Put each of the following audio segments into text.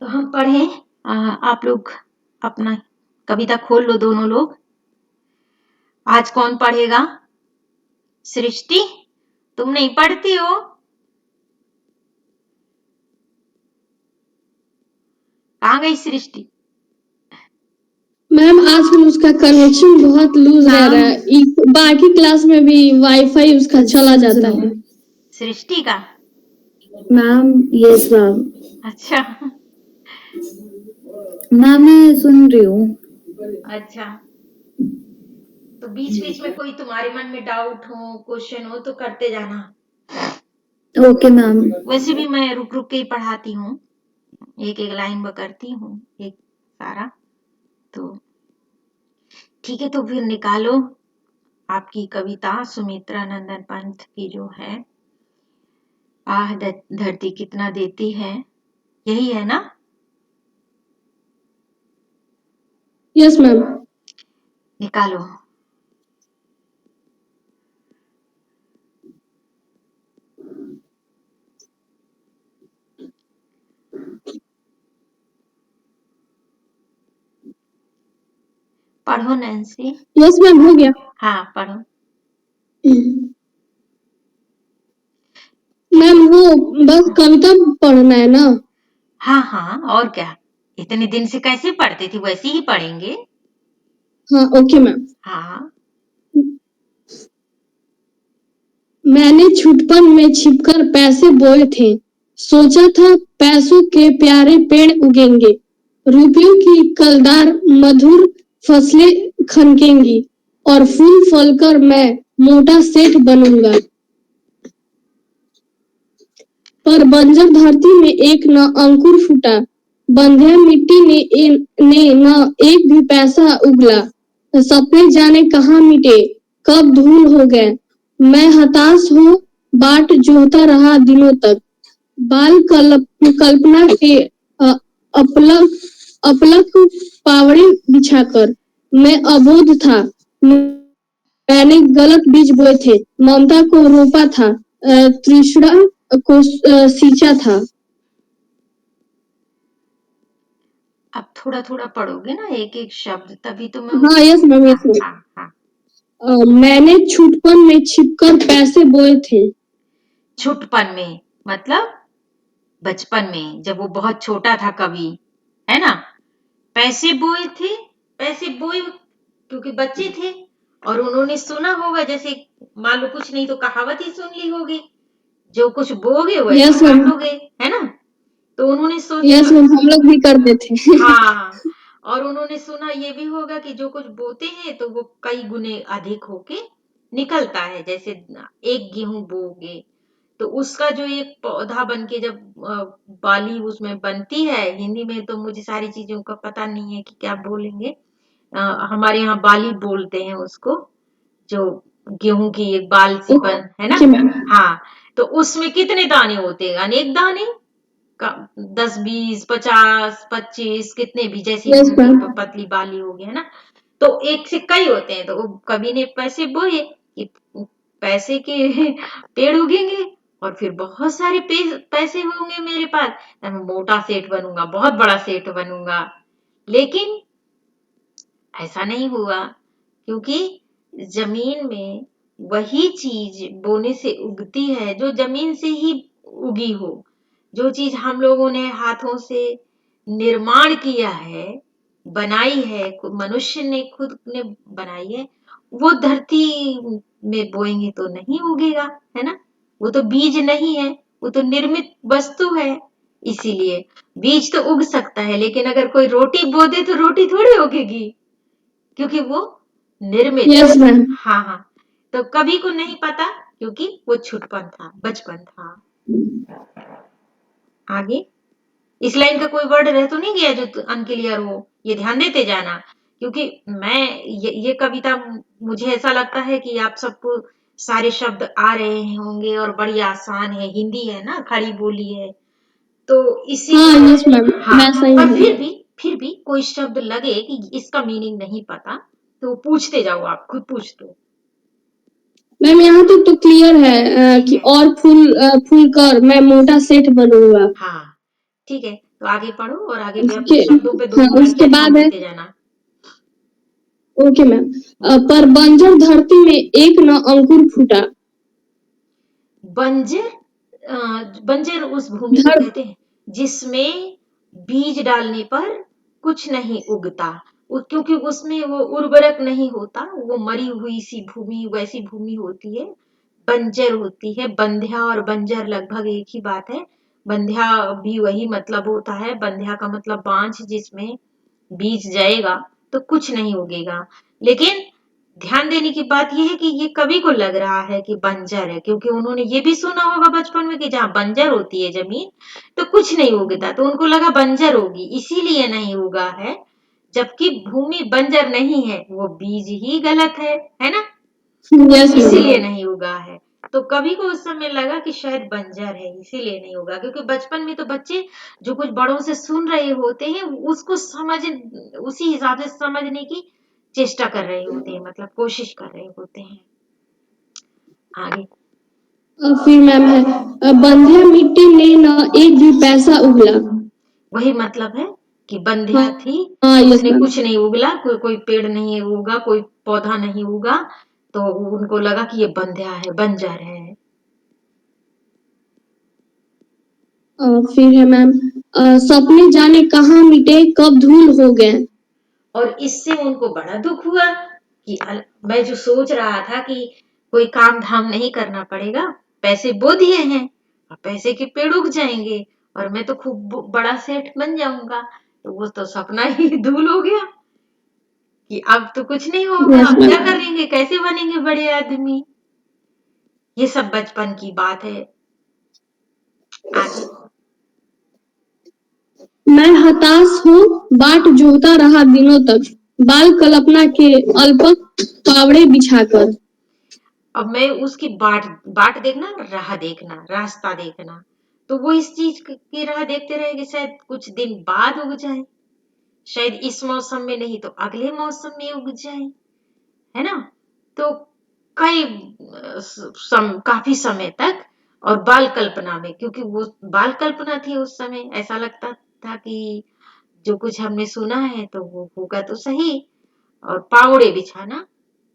तो हम पढ़ें। आप लोग अपना कविता खोल लो दोनों लोग। आज कौन पढ़ेगा? सृष्टि, तुम नहीं पढ़ती हो? कहाँ गई सृष्टि? मैम आजकल उसका कनेक्शन बहुत लूज रह रहा है, बाकी क्लास में भी वाईफाई उसका चला जाता है। सृष्टि का? Ma'am yes ma'am. अच्छा मैम मैं सुन रही हूँ। अच्छा, तो बीच बीच में कोई तुम्हारे मन में डाउट हो, क्वेश्चन हो तो करते जाना। Okay ma'am. वैसे भी मैं रुक रुक के ही पढ़ाती हूँ, एक एक लाइन करती हूँ, एक सारा। तो ठीक है, तो फिर निकालो आपकी कविता सुमित्रा नंदन पंत की जो है, आह धरती कितना देती है, यही है ना? Yes ma'am. निकालो। पढ़ो नैन्सी। यस मैम हो गया। हाँ पढ़ो। मैम वो बस कविता पढ़ना है ना? हाँ हाँ, और क्या, इतने दिन से कैसे पढ़ते थे वैसे ही पढ़ेंगे। हाँ ओके मैम। हाँ। मैंने छुटपन में छिपकर पैसे बोए थे, सोचा था पैसों के प्यारे पेड़ उगेंगे, रुपयों की कलदार मधुर फसलें खनकेंगी और फूल फलकर मैं मोटा सेठ बनूंगा। पर बंजर धरती में एक न अंकुर फूटा, बंधिया मिट्टी ने न एक भी पैसा उगला, सपने जाने कहाँ मिटे, कब धूल हो गए। मैं हताश हो बाट जोहता रहा दिनों तक, बाल कल्पना के अपलक अपलक पावड़े बिछाकर। मैं अबोध था, मैंने गलत बीज बोए थे, ममता को रोपा था, तृष्णा को सींचा था। अब थोड़ा थोड़ा पढ़ोगे ना एक एक शब्द, तभी तो मैं। हाँ यस मैम यस हाँ मैम। हाँ हाँ। मैंने छुटपन में छिपकर पैसे बोए थे। छुटपन में मतलब बचपन में, जब वो बहुत छोटा था कवि, है ना? पैसे बोए थे, पैसे बोए क्योंकि बच्चे थे और उन्होंने सुना होगा, जैसे मान लो कुछ नहीं तो कहावत ही सुन ली होगी, जो कुछ बोगे वैसे यस मैम। काटोगे, है ना? तो उन्होंने यस सोचा। मैम हम लोग भी करते थे। हाँ, और उन्होंने सुना ये भी होगा कि जो कुछ बोते हैं तो वो कई गुने अधिक होके निकलता है। जैसे एक गेहूं बोओगे तो उसका जो एक पौधा बन के जब बाली उसमें बनती है, हिंदी में तो मुझे सारी चीजों का पता नहीं है कि क्या बोलेंगे। हमारे यहाँ बाली बोलते हैं उसको, जो गेहूं की एक बाल सी बन, है ना? Okay ma'am. हाँ, तो उसमें कितने दाने होते हैं? अनेक दाने, 10, 20, 50, 25 कितने भी, जैसी यस उनकी मैम। पतली बाली होगी, है ना? तो एक से कई होते हैं, तो वो कवि ने पैसे बोए कि पैसे के पेड़ उगेंगे और फिर बहुत सारे पैसे होंगे मेरे पास, मैं मोटा सेठ बनूंगा, बहुत बड़ा सेठ बनूंगा। लेकिन ऐसा नहीं हुआ, क्योंकि जमीन में वही चीज बोने से उगती है जो जमीन से ही उगी हो। जो चीज हम लोगों ने हाथों से निर्माण किया है, बनाई है, मनुष्य ने खुद ने बनाई है, वो धरती में बोएंगे तो नहीं उगेगा, है ना? वो तो बीज नहीं है, वो तो निर्मित वस्तु है। इसीलिए बीज तो उग सकता है, लेकिन अगर कोई रोटी बो दे तो रोटी थोड़ी उगेगी, क्योंकि वो निर्मित है। Yes ma'am. हाँ हाँ, तो कवि को नहीं पता, क्योंकि वो छुटपन था, बचपन था। आगे इस लाइन का कोई वर्ड रह तो नहीं गया जो अनक्लियर हो, ये ध्यान देते जाना, क्योंकि मैं ये कविता मुझे ऐसा लगता है कि आप सबको सारे शब्द आ रहे होंगे और बड़ी आसान है, हिंदी है ना, खड़ी बोली है, तो हाँ इसीलिए। यस मैम हाँ, वैसा ही पर है। फिर भी कोई शब्द लगे कि इसका मीनिंग नहीं पता तो पूछते जाओ, आप खुद पूछ दो। मैम यहाँ तक तो क्लियर है ठीक कि है। और फूल कर मैं मोटा सेठ बनूंगा। हाँ ठीक है, तो आगे पढ़ो और आगे उसके शब्दों पे हाँ दो उसके लड़कियां ध्यान बाद है, देते जाना। Okay ma'am. पर बंजर धरती में एक न अंकुर फूटा। बंजर बंजर उस भूमि को धर कहते हैं जिसमें बीज डालने पर कुछ नहीं उगता, क्योंकि उसमें वो उर्वरक नहीं होता, वो मरी हुई सी भूमि, वैसी भूमि होती है, बंजर होती है। बंध्या और बंजर लगभग एक ही बात है। बंध्या भी वही मतलब होता है, बंध्या का मतलब बांझ, जिसमें बीज जाएगा तो कुछ नहीं उगेगा। लेकिन ध्यान देने की बात यह है कि ये कवि को लग रहा है कि बंजर है, क्योंकि उन्होंने ये भी सुना होगा बचपन में कि जहां बंजर होती है जमीन तो कुछ नहीं उगता, तो उनको लगा बंजर होगी इसीलिए नहीं उगा है। जबकि भूमि बंजर नहीं है, वो बीज ही गलत है ना, यस इसीलिए मैम। नहीं उगा है। तो कवि को उस समय लगा कि शायद बंजर है इसीलिए नहीं होगा, क्योंकि बचपन में तो बच्चे जो कुछ बड़ों से सुन रहे होते हैं उसको समझ, उसी हिसाब से समझने की चेष्टा कर रहे होते हैं, मतलब कोशिश कर रहे होते हैं। आगे फिर मैम है, बंधिया मिट्टी में न एक भी पैसा उगला। वही मतलब है कि हाँ बंध्या थी, हाँ यस उसने मैम। कुछ नहीं उगला, कोई पेड़ नहीं उगा, कोई पौधा नहीं उगा, तो उनको लगा कि ये बंध्या है, बंजर है। फिर है मैम, सपने जाने कहाँ मिटे कब धूल हो गए। और इससे उनको बड़ा दुख हुआ कि मैं जो सोच रहा था कि कोई काम धाम नहीं करना पड़ेगा, पैसे बो दिए हैं और पैसे के पेड़ उग जाएंगे और मैं तो खूब बड़ा सेठ बन जाऊंगा, तो वो तो सपना ही धूल हो गया कि अब तो कुछ नहीं होगा, यस अब क्या मैम। करेंगे, कैसे बनेंगे बड़े आदमी। ये सब बचपन की बात है। आगे मैं हताश हूँ, बाट जोहता रहा दिनों तक, बाल कल्पना के अल्पक पावड़े बिछाकर। अब मैं उसकी बाट बाट देखना, राह देखना, रास्ता देखना, तो वो इस चीज की राह देखते रहे कि शायद कुछ दिन बाद उग जाए, शायद इस मौसम में नहीं तो अगले मौसम में उग जाए, है ना। तो कई काफी समय तक, और बाल कल्पना में, क्योंकि वो बाल कल्पना थी उस समय, ऐसा लगता था कि जो कुछ हमने सुना है तो वो होगा तो सही। और पावड़े बिछाना,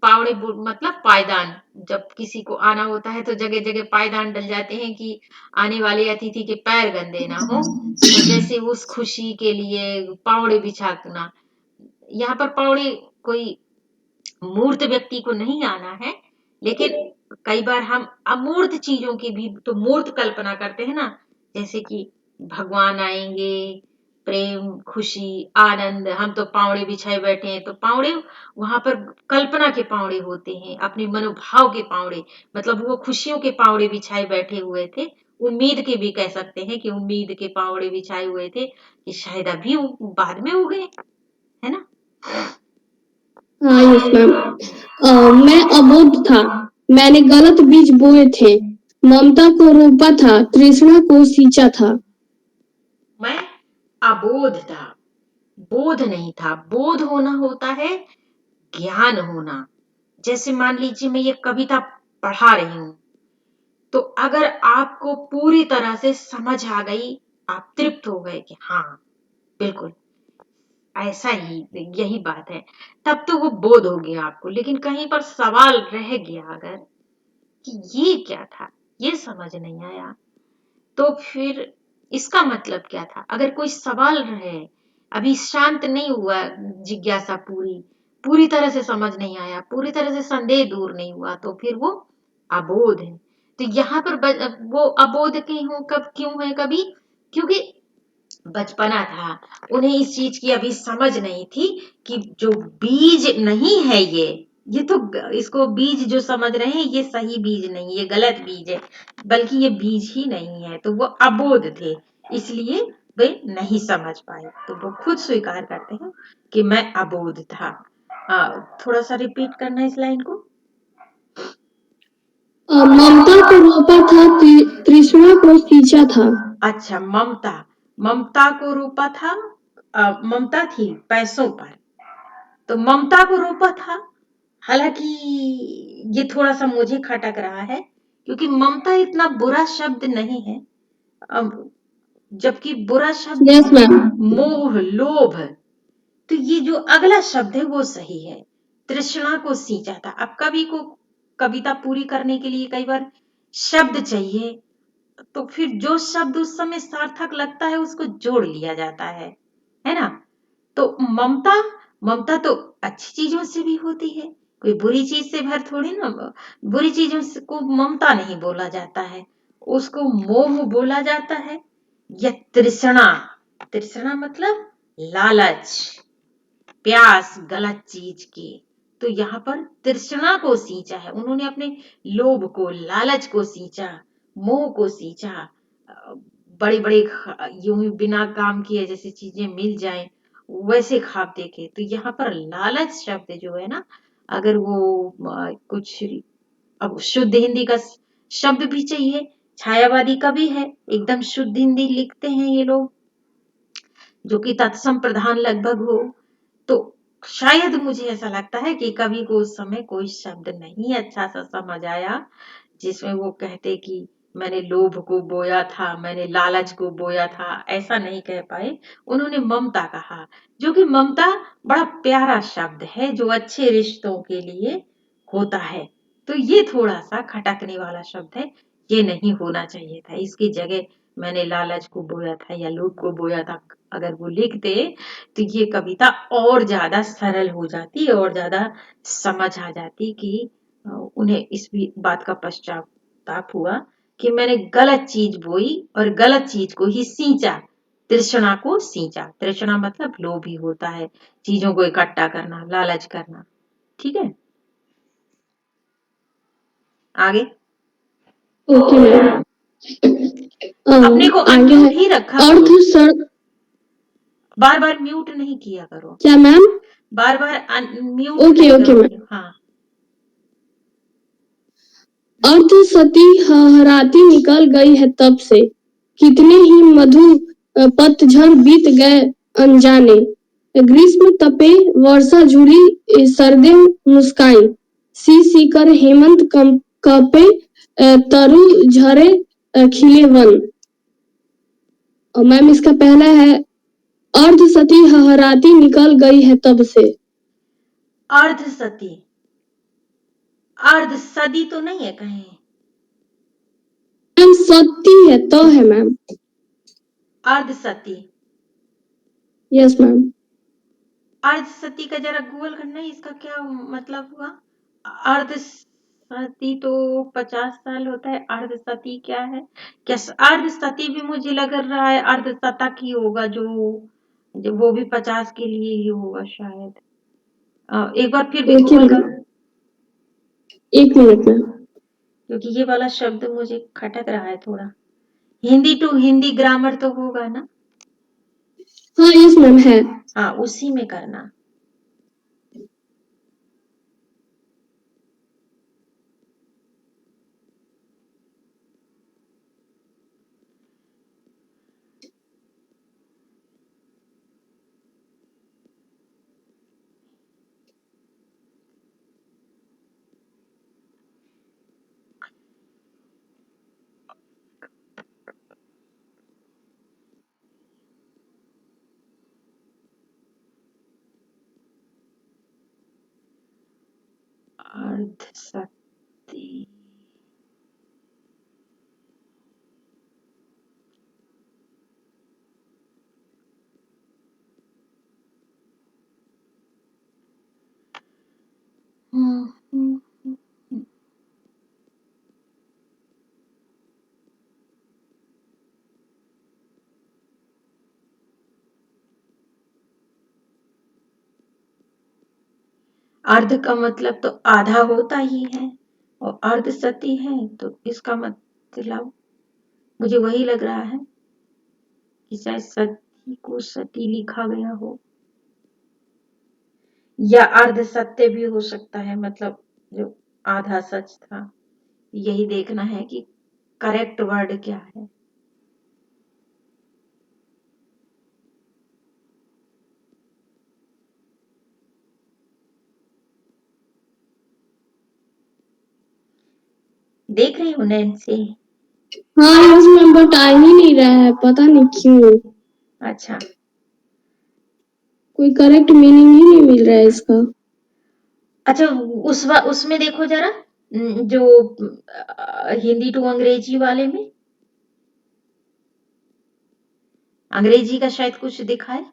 पावड़े मतलब पायदान, जब किसी को आना होता है तो जगह जगह पायदान डल जाते हैं कि आने वाले अतिथि के पैर गंदे ना हो, तो जैसे उस खुशी के लिए पावड़े बिछाना। यहाँ पर पावड़े कोई मूर्त व्यक्ति को नहीं आना है, लेकिन कई बार हम अमूर्त चीजों की भी तो मूर्त कल्पना करते हैं ना, जैसे कि भगवान आएंगे, प्रेम, खुशी, आनंद, हम तो पावड़े बिछाए बैठे हैं, तो पावड़े वहां पर कल्पना के पावड़े होते हैं, अपने मनोभाव के पावड़े, मतलब वो खुशियों के पावड़े बिछाए बैठे हुए थे। उम्मीद के भी कह सकते हैं कि उम्मीद के पावड़े बिछाए हुए थे कि शायद अभी बाद में उगे, है ना। हाँ यस मैम। मैं अबोध था, मैंने गलत बीज बोए थे, ममता को रोपा था, तृष्णा को सींचा था। मैं अबोध था, बोध नहीं था, बोध होना होता है ज्ञान होना। जैसे मान लीजिए मैं ये कविता पढ़ा रही हूं, तो अगर आपको पूरी तरह से समझ आ गई, आप तृप्त हो गए कि हाँ बिल्कुल ऐसा ही, यही बात है, तब तो वो बोध हो गया आपको। लेकिन कहीं पर सवाल रह गया अगर कि ये क्या था, ये समझ नहीं आया, तो फिर इसका मतलब क्या था। अगर कोई सवाल रहे, अभी शांत नहीं हुआ, जिज्ञासा पूरी पूरी तरह से समझ नहीं आया, पूरी तरह से संदेह दूर नहीं हुआ, तो फिर वो अबोध है। तो यहाँ पर वो अबोध क्यों, कब क्यों है, कभी क्योंकि बचपना था, उन्हें इस चीज की अभी समझ नहीं थी कि जो बीज नहीं है ये तो, इसको बीज जो समझ रहे हैं ये सही बीज नहीं, ये गलत बीज है, बल्कि ये बीज ही नहीं है। तो वो अबोध थे, इसलिए वे नहीं समझ पाए, तो वो खुद स्वीकार करते हैं कि मैं अबोध था। थोड़ा सा रिपीट करना इस लाइन को। ममता को रोपा था, तृष्णा को सींचा था। अच्छा, ममता, ममता को रोपा था, ममता थी पैसों पर, तो ममता को रोपा था। हालांकि ये थोड़ा सा मुझे खटक रहा है, क्योंकि ममता इतना बुरा शब्द नहीं है। अब जबकि बुरा शब्द यस है मैम। मोह, लोभ। तो ये जो अगला शब्द है वो सही है, तृष्णा को सींचा था। अब कवि को कविता पूरी करने के लिए कई बार शब्द चाहिए, तो फिर जो शब्द उस समय सार्थक लगता है उसको जोड़ लिया जाता है ना। तो ममता, ममता तो अच्छी चीजों से भी होती है, कोई बुरी चीज से भर थोड़ी ना। बुरी चीजों से को ममता नहीं बोला जाता है, उसको मोह बोला जाता है। या तृष्णा, तृष्णा मतलब लालच, प्यास गलत चीज की। तो यहाँ पर तृष्णा को सींचा है उन्होंने, अपने लोभ को, लालच को सींचा, मोह को सींचा। बड़े बड़े यूं ही बिना काम किए जैसे चीजें मिल जाएं वैसे ख्वाब देखे। तो यहाँ पर लालच शब्द जो है ना, अगर वो कुछ, अब शुद्ध हिंदी का शब्द भी चाहिए, छायावादी कवि है, एकदम शुद्ध हिंदी लिखते हैं ये लोग, जो कि तत्सम प्रधान लगभग हो। तो शायद मुझे ऐसा लगता है कि कवि को उस समय कोई शब्द नहीं अच्छा सा समझ आया जिसमें वो कहते कि मैंने लोभ को बोया था, मैंने लालच को बोया था, ऐसा नहीं कह पाए। उन्होंने ममता कहा, जो कि ममता बड़ा प्यारा शब्द है जो अच्छे रिश्तों के लिए होता है। तो ये थोड़ा सा खटकने वाला शब्द है, ये नहीं होना चाहिए था। इसकी जगह मैंने लालच को बोया था या लोभ को बोया था अगर वो लिखते, तो ये कविता और ज्यादा सरल हो जाती और ज्यादा समझ आ जाती कि उन्हें इस बात का पश्चाताप हुआ कि मैंने गलत चीज बोई और गलत चीज को ही सींचा, तृष्णा को सींचा। तृष्णा मतलब लोभ ही होता है, चीजों को इकट्ठा करना, लालच करना। ठीक है, आगे। Okay ma'am. अपने को आगे है अनम्यूट ही रखा करो, अर्ध सर। बार बार म्यूट नहीं किया करो, क्या मैम? बार बार म्यूट ओके नहीं ओके करो। मैम। हाँ, अर्ध सती हहराती निकल गई है तब से, कितने ही मधु पतझड़ बीत गए अनजाने। ग्रीष्म तपे वर्षा झुरी सर्दे मुस्काई, सी सी कर हेमंत कपे तरु झरे खिले वन। और मैम इसका पहला है अर्ध सती हहराती निकल गई है तब से। अर्ध सती, अर्ध सदी तो नहीं है कहीं? मैम सती है तो है मैम। अर्ध सती, यस मैम। अर्ध सती का जरा गूगल करना है, इसका क्या मतलब हुआ? अर्ध सती तो 50 साल होता है, अर्ध सती क्या है? क्या अर्ध सती भी मुझे लग रहा है अर्ध शतक ही होगा, जो वो भी 50 के लिए ही होगा शायद। एक बार फिर भी ओके गूगल मैम, करो, एक मिनट मैम। क्योंकि ये वाला शब्द मुझे खटक रहा है थोड़ा। हिंदी टू हिंदी ग्रामर तो होगा ना? हाँ यस मैम है। हाँ, उसी में करना। अर्ध सती, अर्ध का मतलब तो आधा होता ही है, और अर्ध सती है तो इसका मतलब मुझे वही लग रहा है कि शायद सती को सती लिखा गया हो, या अर्ध सत्य भी हो सकता है, मतलब जो आधा सच था। यही देखना है कि करेक्ट वर्ड क्या है। देख रही हूँ नैन्सी, हाँ यस मैम, बट आ ही नहीं रहा है, पता नहीं क्यों। अच्छा कोई करेक्ट मीनिंग ही नहीं मिल रहा है इसका। अच्छा, उसमें देखो जरा, जो हिंदी टू अंग्रेजी वाले में अंग्रेजी का शायद कुछ दिखा है,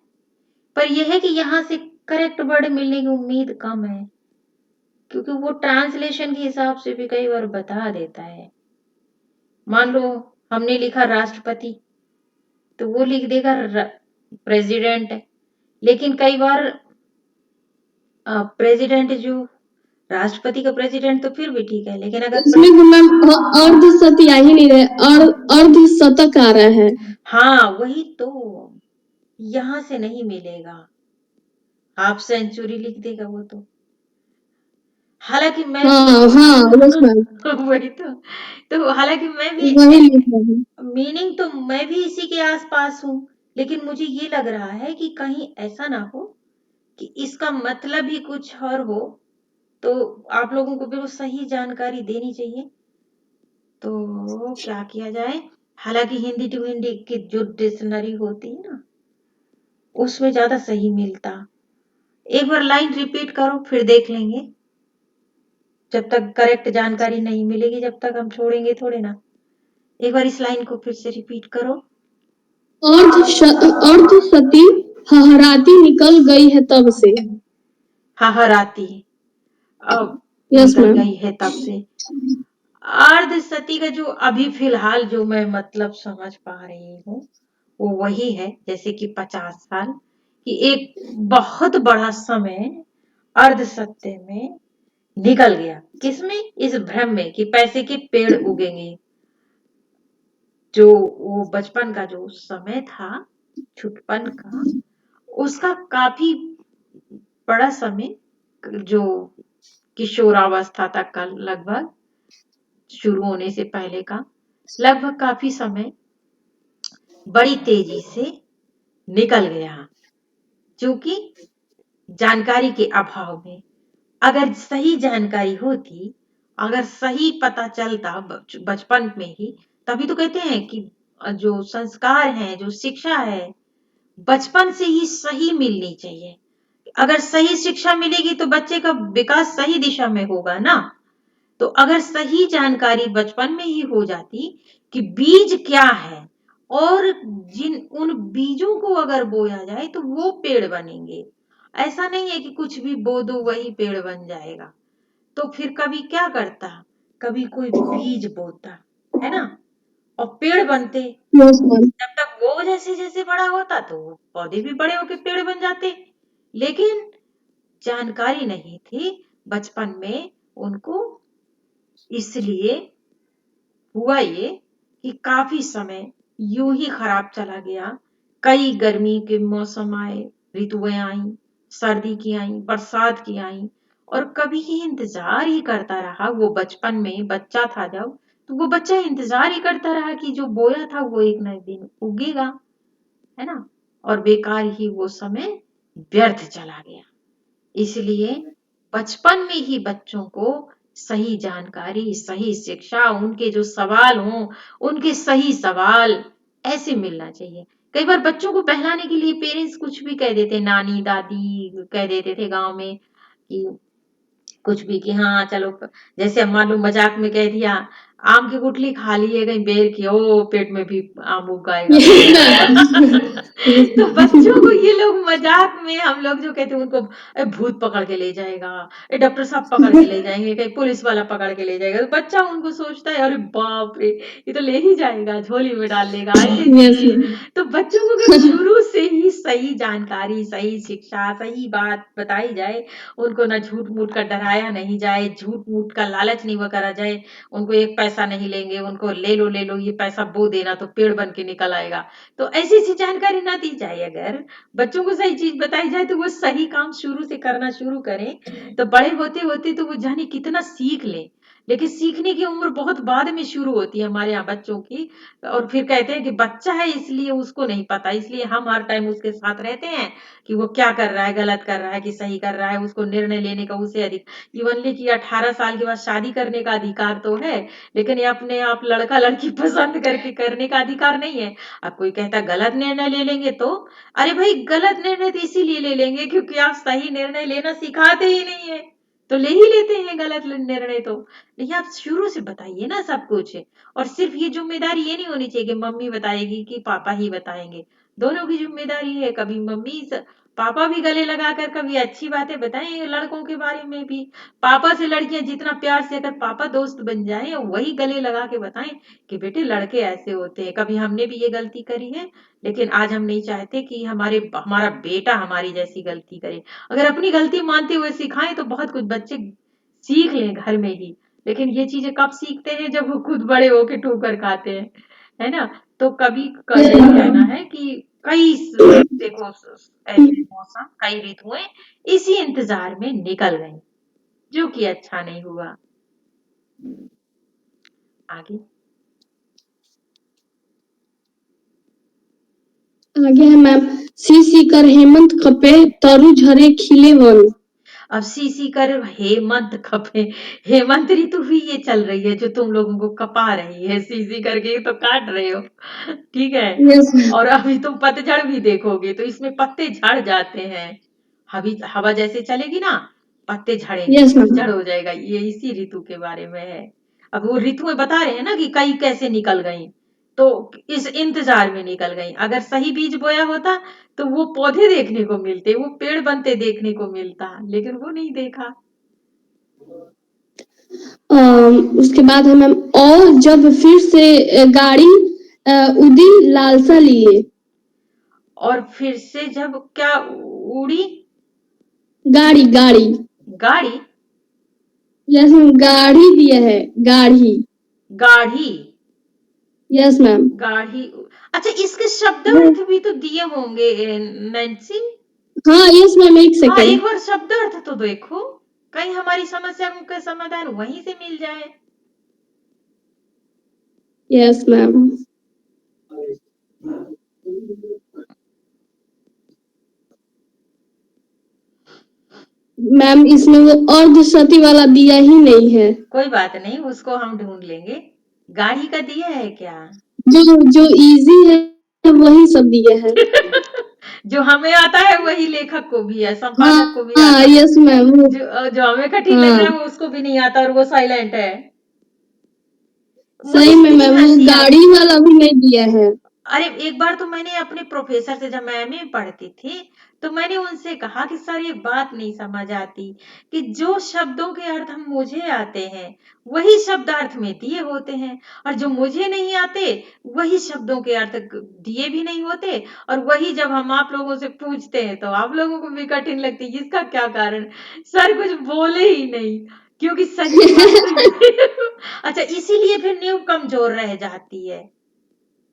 पर यह है कि यहाँ से करेक्ट वर्ड मिलने की उम्मीद कम है, क्योंकि वो ट्रांसलेशन के हिसाब से भी कई बार बता देता है। मान लो हमने लिखा राष्ट्रपति, तो वो लिख देगा प्रेसिडेंट है, लेकिन कई बार प्रेसिडेंट जो राष्ट्रपति का प्रेसिडेंट तो फिर भी ठीक है, लेकिन अगर इसमें तो मैम अर्धशत आ ही नहीं रहा है, अर्धशतक आ रहा है। हाँ वही तो, यहाँ से नहीं मिलेगा, हाफ सेंचुरी लिख देगा वो हालांकि मैं हाँ हाँ यस मैम, वही तो हालांकि मैं भी वही लिख रहा हूँ। मीनिंग तो मैं भी इसी के आसपास हूँ, लेकिन मुझे ये लग रहा है कि कहीं ऐसा ना हो कि इसका मतलब ही कुछ और हो, तो आप लोगों को बिल्कुल सही जानकारी देनी चाहिए। तो क्या किया जाए, हालांकि हिंदी टू हिंदी की जो डिक्शनरी होती है ना, उसमें ज्यादा सही मिलता। एक बार लाइन रिपीट करो, फिर देख लेंगे। जब तक करेक्ट जानकारी नहीं मिलेगी, जब तक हम छोड़ेंगे थोड़े ना। एक बार इस लाइन को फिर से रिपीट करो। अर्धशती हहराती निकल गई है तब से। हहराती अब यस निकल मैम। गई है तब से। अर्धसती का जो अभी फिलहाल जो मैं मतलब समझ पा रही हूँ, वो वही है जैसे कि 50 साल, कि एक बहुत बड़ा समय अर्धसत्य में निकल गया। किसमें? इस भ्रम में कि पैसे के पेड़ उगेंगे। जो वो बचपन का जो समय था, छुटपन का, उसका काफी बड़ा समय, जो किशोरावस्था तक का लगभग शुरू होने से पहले का लगभग काफी समय बड़ी तेजी से निकल गया, क्योंकि जानकारी के अभाव में। अगर सही जानकारी होती, अगर सही पता चलता बचपन में ही, तभी तो कहते हैं कि जो संस्कार है, जो शिक्षा है, बचपन से ही सही मिलनी चाहिए। अगर सही शिक्षा मिलेगी तो बच्चे का विकास सही दिशा में होगा ना। तो अगर सही जानकारी बचपन में ही हो जाती कि बीज क्या है, और जिन उन बीजों को अगर बोया जाए तो वो पेड़ बनेंगे। ऐसा नहीं है कि कुछ भी बो दो वही पेड़ बन जाएगा। तो फिर कभी क्या करता, कभी कोई बीज बोता, है ना, और पेड़ बनते। Yes ma'am. जब तक वो जैसे जैसे बड़ा होता तो वो पौधे भी बड़े होके पेड़ बन जाते। लेकिन जानकारी नहीं थी बचपन में उनको, इसलिए हुआ ये कि काफी समय यूं ही खराब चला गया। कई गर्मी के मौसम आए, ऋतुएं आई, सर्दी की आई, बरसात की आई, और कभी ही इंतजार ही करता रहा। वो बचपन में बच्चा था जब, तो वो बच्चा इंतजार ही करता रहा कि जो बोया था वो एक न दिन उगेगा, है ना, और बेकार ही वो समय व्यर्थ चला गया। इसलिए बचपन में ही बच्चों को सही जानकारी, सही शिक्षा, उनके जो सवाल हों, उनके सही सवाल ऐसे मिलना चाहिए। कई बार बच्चों को बहलाने के लिए पेरेंट्स कुछ भी कह देते, नानी दादी कह देते थे गांव में कि कुछ भी, कि हाँ चलो, जैसे अब मान लो मजाक में कह दिया, आम की गुठली खा ली है कहीं बेर की, ओ पेट में भी आम उग आएगा। तो बच्चों को ये लोग मजाक में, हम लोग जो कहते हैं उनको, भूत पकड़ के ले जाएगा, डॉक्टर साहब पकड़ के ले जाएंगे, कहीं पुलिस वाला पकड़ के ले जाएगा, तो बच्चा उनको सोचता है अरे बाप रे, ये तो ले ही जाएगा, झोली में डाल लेगा, ऐसे यस नहीं है। मैम। तो बच्चों को अगर शुरू से ही सही जानकारी, सही शिक्षा, सही बात बताई जाए, उनको ना झूठ मूठ का डराया नहीं जाए, झूठ मूठ का लालच नहीं वो करा जाए, उनको एक पैसा नहीं लेंगे, उनको ले लो ये पैसा बो देना तो पेड़ बन के निकल आएगा, तो ऐसी ऐसी जानकारी ना दी जाए। अगर बच्चों को सही चीज बताई जाए तो वो सही काम शुरू से करना शुरू करें, तो बड़े होते होते तो वो जाने कितना सीख ले। लेकिन सीखने की उम्र बहुत बाद में शुरू होती है हमारे यहाँ बच्चों की। और फिर कहते हैं कि बच्चा है इसलिए उसको नहीं पता, इसलिए हम हर टाइम उसके साथ रहते हैं कि वो क्या कर रहा है, गलत कर रहा है कि सही कर रहा है, उसको निर्णय लेने का उसे अधिक इवनली कि 18 साल के बाद शादी करने का अधिकार तो है, लेकिन ये अपने आप लड़का लड़की पसंद करके करने का अधिकार नहीं है। अब कोई कहता गलत निर्णय ले लेंगे तो, अरे भाई गलत निर्णय तो इसीलिए ले लेंगे क्योंकि आप सही निर्णय लेना सिखाते ही नहीं है, तो ले ही लेते हैं गलत निर्णय तो। नहीं, आप शुरू से बताइए ना सब कुछ। और सिर्फ ये जिम्मेदारी ये नहीं होनी चाहिए कि मम्मी बताएगी कि पापा ही बताएंगे, दोनों की जिम्मेदारी है। कभी पापा भी गले लगाकर कभी अच्छी बातें बताएं लड़कों के बारे में भी। पापा से लड़कियां जितना प्यार से अगर पापा दोस्त बन जाएं, वही गले लगा के बताएं कि बेटे लड़के ऐसे होते हैं, कभी हमने भी ये गलती करी है, लेकिन आज हम नहीं चाहते कि हमारा बेटा हमारी जैसी गलती करे। अगर अपनी गलती मानते हुए सिखाएं तो बहुत कुछ बच्चे सीख लें घर में ही। लेकिन ये चीजें कब सीखते हैं, जब वो खुद बड़े होके ठोकर खाते हैं, है ना। तो कभी का यही कहना है कि देखो ऐसे मौसम, कई ऋतुएं इसी इंतजार में निकल गई, जो कि अच्छा नहीं हुआ। आगे। आगे है मैम, सी सी कर हेमंत खपे, तरु झरे खिले वन। अब सी कर हेमंत खपे, हेमंत ऋतु भी ये चल रही है जो तुम लोगों को कपा रही है, सी करके तो काट रहे हो, ठीक है। यस और अभी तुम पतझड़ भी देखोगे तो इसमें पत्ते झड़ जाते हैं, अभी हवा जैसे चलेगी ना, पत्ते झड़ेंगे, यस मैम। पतझड़ हो जाएगा, ये इसी ऋतु के बारे में है। अब वो ऋतुएं बता रहे हैं ना कि कई कैसे निकल गई, तो इस इंतजार में निकल गई। अगर सही बीज बोया होता तो वो पौधे देखने को मिलते, वो पेड़ बनते देखने को मिलता, लेकिन वो नहीं देखा। उसके बाद है मैम, और जब फिर से गाड़ी उदी लालसा लिए। और फिर से जब क्या उड़ी, गाड़ी गाड़ी। गाड़ी, यस मैम, गाड़ी दिया है, गाड़ी। गाढ़ी, यस मैम। गाढ़ी। अच्छा, इसके शब्द अर्थ भी तो दिए होंगे नैन्सी। हाँ यस मैम, एक हाँ, एक सेकंड। बार शब्द अर्थ तो देखो, कहीं हमारी समस्या का समाधान वहीं से मिल जाए। Yes ma'am. मैम इसमें वो अर्धशती वाला दिया ही नहीं है। कोई बात नहीं, उसको हम ढूंढ लेंगे। गाड़ी का दिया है क्या? जो जो इजी है वही सब दिया है। जो हमें आता है वही लेखक को भी है, हाँ संपादक को भी हाँ आता है। Yes ma'am. जो हमें कठिन लग रहा हाँ है वो उसको भी नहीं आता और वो साइलेंट है। मुझे सही में इतनी मैम, वो हंसी आती। गाड़ी वाला भी नहीं दिया है। अरे एक बार तो मैंने अपने प्रोफेसर से, जब मैं एमए पढ़ती थी, तो मैंने उनसे कहा कि सर एक बात नहीं समझ आती कि जो शब्दों के अर्थ हम मुझे आते हैं वही शब्द अर्थ में दिए होते हैं, और जो मुझे नहीं आते वही शब्दों के अर्थ दिए भी नहीं होते, और वही जब हम आप लोगों से पूछते हैं तो आप लोगों को भी कठिन लगती है। इसका क्या कारण? सर कुछ बोले ही नहीं, क्योंकि सही बात तो ये अच्छा, इसीलिए फिर नींव कमजोर रह जाती है,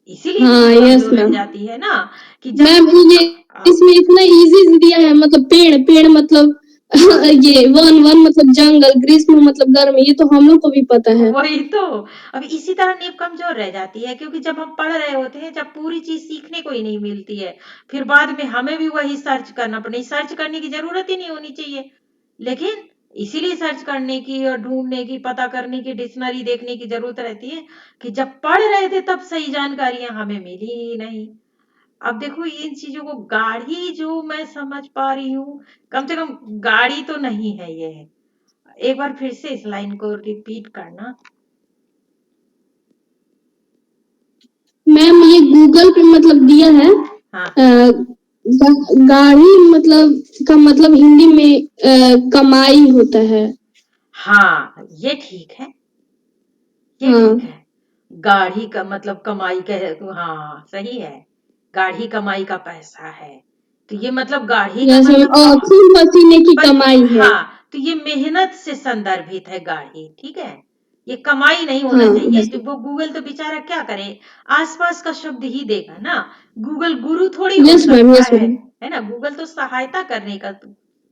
इसीलिए नींव हाँ यस कमजोर रह मैम। जाती है ना, कि जब मैम ये आ, इसमें इतना इजी दिया है, मतलब पेड़ पेड़ मतलब हाँ, ये वन वन मतलब जंगल, ग्रीष्म मतलब गर्मी, ये तो हम लोग को भी पता है। वही तो। अब इसी तरह नींव कमजोर रह जाती है, क्योंकि जब हम पढ़ रहे होते हैं, जब पूरी चीज सीखने को ही नहीं मिलती है, फिर बाद में हमें भी वही सर्च करना पड़े, सर्च करने की जरूरत ही नहीं होनी चाहिए, लेकिन इसीलिए सर्च करने की और ढूंढने की, पता करने की, डिक्शनरी देखने की जरूरत रहती है, कि जब पढ़ रहे थे तब सही जानकारियां हमें मिली ही नहीं। अब देखो इन चीजों को, गाढ़ी जो मैं समझ पा रही हूँ, कम से कम गाड़ी तो नहीं है ये। एक बार फिर से इस लाइन को रिपीट करना। मैम ये गूगल पे मतलब दिया है, हाँ गाड़ी मतलब का मतलब हिंदी में कमाई होता है। हाँ, ये ठीक है, ये हाँ ठीक है। गाढ़ी का मतलब कमाई का है, हाँ सही है, गाढ़ी कमाई का पैसा है, तो ये मतलब गाढ़ी का जैसे मतलब खून पसीने की पर, कमाई है। हाँ तो ये मेहनत से संदर्भित है गाढ़ी, ठीक है। ये कमाई नहीं होना हाँ चाहिए, यस तो वो गूगल तो बेचारा क्या करे, आसपास का शब्द ही देगा ना। गूगल गुरु थोड़ी हो यस मैम, सकता यस मैम। है ना, गूगल तो सहायता करने का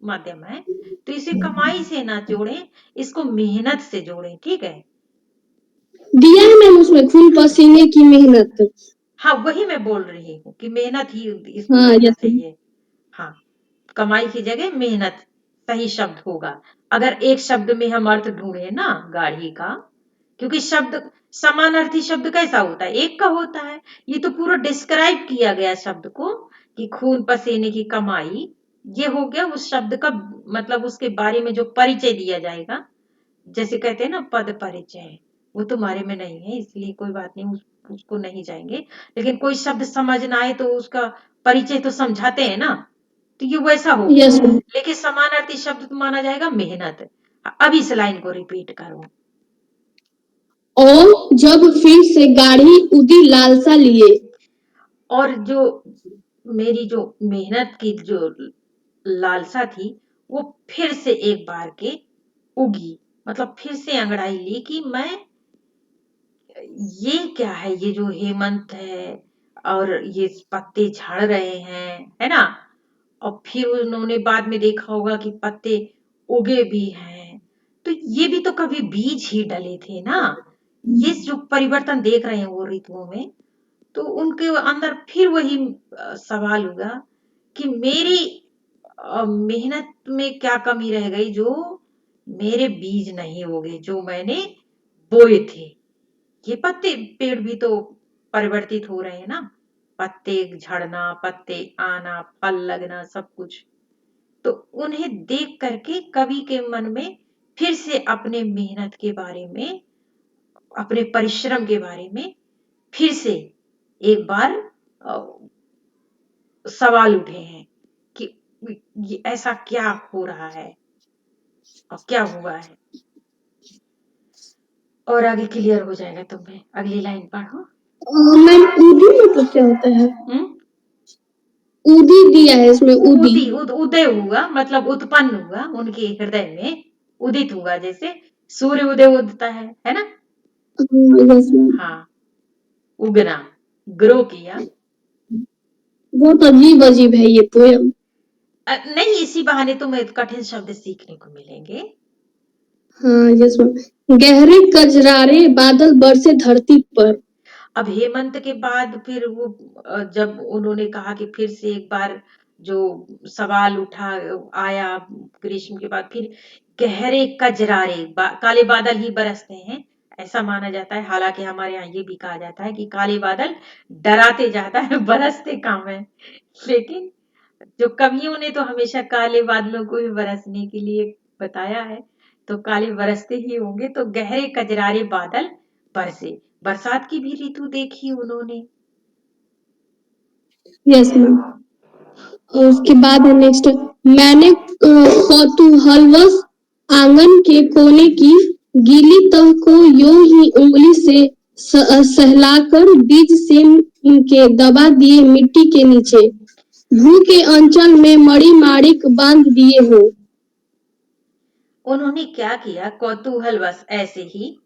माध्यम है, तो इसे कमाई से ना जोड़ें, इसको मेहनत से जोड़ें, ठीक है। दिया है मैम उसमें खून पसीने की मेहनत। हाँ, वही मैं बोल रही हूँ कि मेहनत ही इसको हाँ रहना यस मैम। चाहिए। हाँ, कमाई की जगह मेहनत सही शब्द होगा। अगर एक शब्द में हम अर्थ ढूंढे ना गाढ़ी का, क्योंकि शब्द समानार्थी शब्द कैसा होता है, एक का होता है। ये तो पूरा डिस्क्राइब किया गया शब्द को कि खून पसीने की कमाई, ये हो गया उस शब्द का मतलब, उसके बारे में जो परिचय दिया जाएगा। जैसे कहते हैं ना पद परिचय, वो तुम्हारे में नहीं है, इसलिए कोई बात नहीं, उसको नहीं जाएंगे। लेकिन कोई शब्द समझ ना आए तो उसका परिचय तो समझाते हैं ना, तो ये वैसा हो गया। Yes ma'am. लेकिन समानार्थी शब्द तो माना जाएगा मेहनत। अब इस लाइन को रिपीट करो। और जब फिर से गाढ़ी उदी लालसा लिए। और जो मेरी जो मेहनत की जो लालसा थी, वो फिर से एक बार के उगी, मतलब फिर से अंगड़ाई ली कि मैं, ये क्या है, ये जो हेमंत है और ये पत्ते झड़ रहे हैं, है ना। और फिर उन्होंने बाद में देखा होगा कि पत्ते उगे भी हैं, तो ये भी तो कभी बीज ही डले थे ना। ये जो परिवर्तन देख रहे हैं वो ऋतुओं में, तो उनके अंदर फिर वही सवाल होगा कि मेरी मेहनत में क्या कमी रह गई जो मेरे बीज नहीं उगे जो मैंने बोए थे। ये पत्ते पेड़ भी तो परिवर्तित हो रहे हैं ना, पत्ते झड़ना, पत्ते आना, फल लगना, सब कुछ। तो उन्हें देख करके कवि के मन में फिर से अपने मेहनत के बारे में, अपने परिश्रम के बारे में फिर से एक बार सवाल उठे हैं कि ये ऐसा क्या हो रहा है और क्या हुआ है। और आगे क्लियर हो जाएगा तुम्हें, अगली लाइन पढ़ो। मैम उदी मतलब क्या होता है? हम्म। उदी दिया है इसमें उदी। उदय हुआ मतलब उत्पन्न हुआ उनके हृदय में, उदित हुआ, जैसे सूर्य उदय उदता है ना। Yes ma'am. हाँ, उगना, ग्रो किया। बहुत अजीब अजीब है ये पोयम। नहीं, इसी बहाने तुम्हें कठिन शब्द सीखने को मिलेंगे। हाँ यस मैम। गहरे कजरारे बादल बरसे धरती पर। अब हेमंत के बाद फिर वो जब उन्होंने कहा कि फिर से एक बार जो सवाल उठा आया ग्रीष्म के बाद, फिर गहरे कजरारे काले बादल ही बरसते हैं, ऐसा माना जाता है। हालांकि हमारे यहाँ ये भी कहा जाता है कि काले बादल डराते जाता है, बरसते काम है। लेकिन जो कवियों ने तो हमेशा काले बादलों को ही बरसने के लिए बताया है, तो काले बरसते ही होंगे। तो गहरे कजरारे बादल बरसे, बरसात की भी ऋतु देखी उन्होंने। Yes ma'am. और उसके बाद है नेक्स्ट। मैंने कौतूहलवश आंगन के कोने की गीली तह को यूं ही उंगली से सहलाकर बीज से के दबा दिए मिट्टी के नीचे। भू के अंचल में मड़ी माड़िक बांध दिए हो। उन्होंने क्या किया, कौतूहलवश ऐसे ही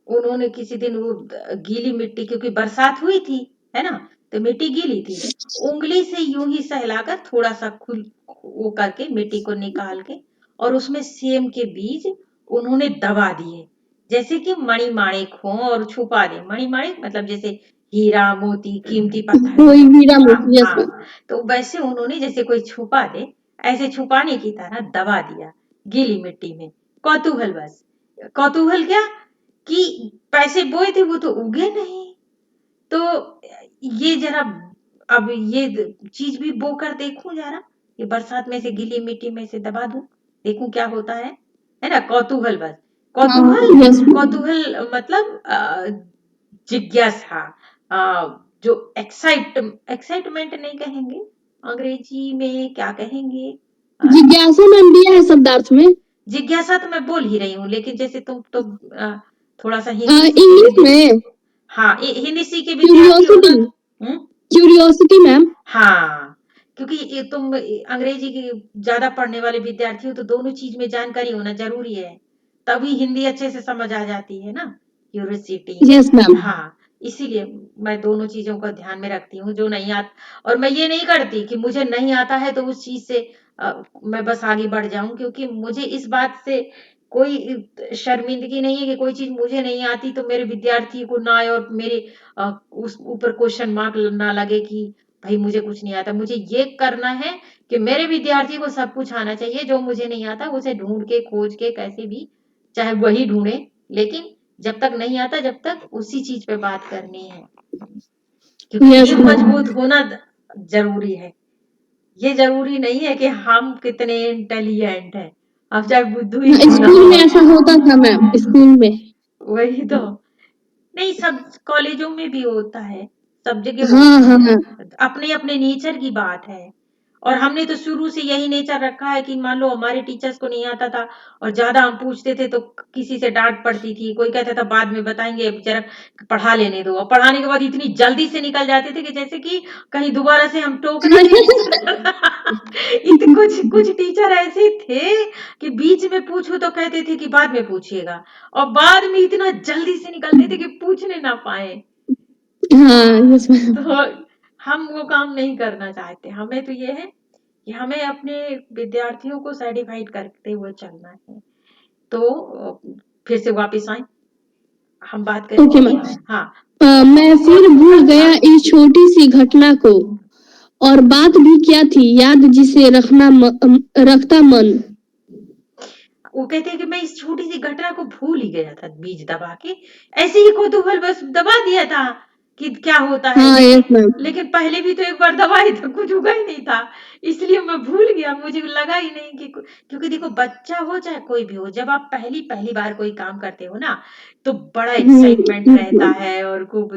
उन्होंने किसी दिन वो गीली मिट्टी, क्योंकि बरसात हुई थी, है ना, तो मिट्टी गीली थी, उंगली से यूं ही सहलाकर थोड़ा सा खुल वो करके मिट्टी को निकाल के, और उसमें सेम के बीज उन्होंने दबा दिए, जैसे कि मणिमाणिक हो और छुपा दे। मणिमाणिक मतलब जैसे हीरा मोती कीमती पत्थर है वही ना। हीरा हाँ मोती यस मैम। हाँ, तो वैसे उन्होंने जैसे कोई छुपा दे, ऐसे छुपाने की तरह दबा दिया गीली मिट्टी में। कौतूहल बस, कौतूहल क्या कि पैसे बोए थे वो तो उगे नहीं, तो ये जरा अब ये चीज भी बो कर देखूं जरा, ये बरसात में से गीली मिट्टी में से दबा दूं, देखूं क्या होता है ना। कौतूहल बस, कौतूहल, हाँ यस मैम। कौतूहल मतलब जिज्ञासा, जो एक्साइटमेंट नहीं कहेंगे, अंग्रेजी में क्या कहेंगे, जिज्ञासा मैम दिया है शब्दार्थ में। जिज्ञासा तो मैं बोल ही रही हूँ, लेकिन जैसे तुम तो थोड़ा सा हिंदी सीखे इंग्लिश विद्या, में हाँ हिंदी सीखे विद्यार्थी हो ना। क्यूरियोसिटी। हम्म। Curiosity ma'am. हाँ, क्योंकि ये तुम अंग्रेजी की ज्यादा पढ़ने वाले विद्यार्थी हो, तो दोनों चीज में जानकारी होना जरूरी है, तभी हिंदी अच्छे से समझ आ जाती है ना, क्यूरियोसिटी। Yes ma'am. हाँ, इसीलिए मैं दोनों चीजों को ध्यान में रखती हूँ, जो नहीं आता। और मैं ये नहीं करती कि मुझे नहीं आता है तो उस चीज से मैं बस आगे बढ़ जाऊं, क्योंकि मुझे इस बात से कोई शर्मिंदगी नहीं है कि कोई चीज मुझे नहीं आती तो मेरे विद्यार्थी को ना आए और मेरे उस ऊपर क्वेश्चन मार्क ना लगे कि भाई मुझे कुछ नहीं आता। मुझे ये करना है कि मेरे विद्यार्थी को सब कुछ आना चाहिए, जो मुझे नहीं आता उसे ढूंढ के खोज के कैसे भी चाहे वही ढूंढे, लेकिन जब तक नहीं आता जब तक उसी चीज पे बात करनी है, क्योंकि यस नींव मैम। मजबूत होना जरूरी है। ये जरूरी नहीं है कि हम कितने इंटेलिजेंट हैं, अब चाहे बुद्धू ही क्यों ना स्कूल हो। में ऐसा होता था मैम, स्कूल में। वही तो, नहीं सब कॉलेजों में भी होता है, सब जगह हाँ होता हाँ। है, अपने अपने नेचर की बात है। और हमने तो शुरू से यही नेचर रखा है कि मान लो हमारे टीचर्स को नहीं आता था और ज्यादा हम पूछते थे तो किसी से डांट पड़ती थी, कोई कहता था बाद में बताएंगे, अब जरा पढ़ा लेने दो, और पढ़ाने के बाद इतनी जल्दी से निकल जाते थे कि जैसे कि कहीं दोबारा से हम टोक ना दें। कुछ कुछ टीचर ऐसे थे कि बीच में पूछो तो कहते थे कि बाद में पूछिएगा, और बाद में इतना जल्दी से निकलते थे कि पूछने ना पाए। हाँ यस मैम। तो हम वो काम नहीं करना चाहते, हमें तो ये है कि हमें अपने विद्यार्थियों को सर्टिफाइड करते हुए चलना है। तो फिर से वापस आए, हम बात करें ओके कि मैम। हाँ मैं फिर भूल गया इस छोटी सी घटना को, और बात भी क्या थी याद जिसे रखता मन। वो कहते हैं कि मैं इस छोटी सी घटना को भूल ही गया था बीज दबा के, ऐसे ही कौतूहल बस दबा दिया था कि क्या होता है, हाँ लेकिन यस मैम। लेकिन पहले भी तो एक बार दबाई था, कुछ उगा ही नहीं था, इसलिए मैं भूल गया, मुझे लगा ही नहीं कि क्योंकि देखो बच्चा हो चाहे कोई भी हो, जब आप पहली पहली बार कोई काम करते हो ना तो बड़ा एक्साइटमेंट यस रहता मैम। है और खूब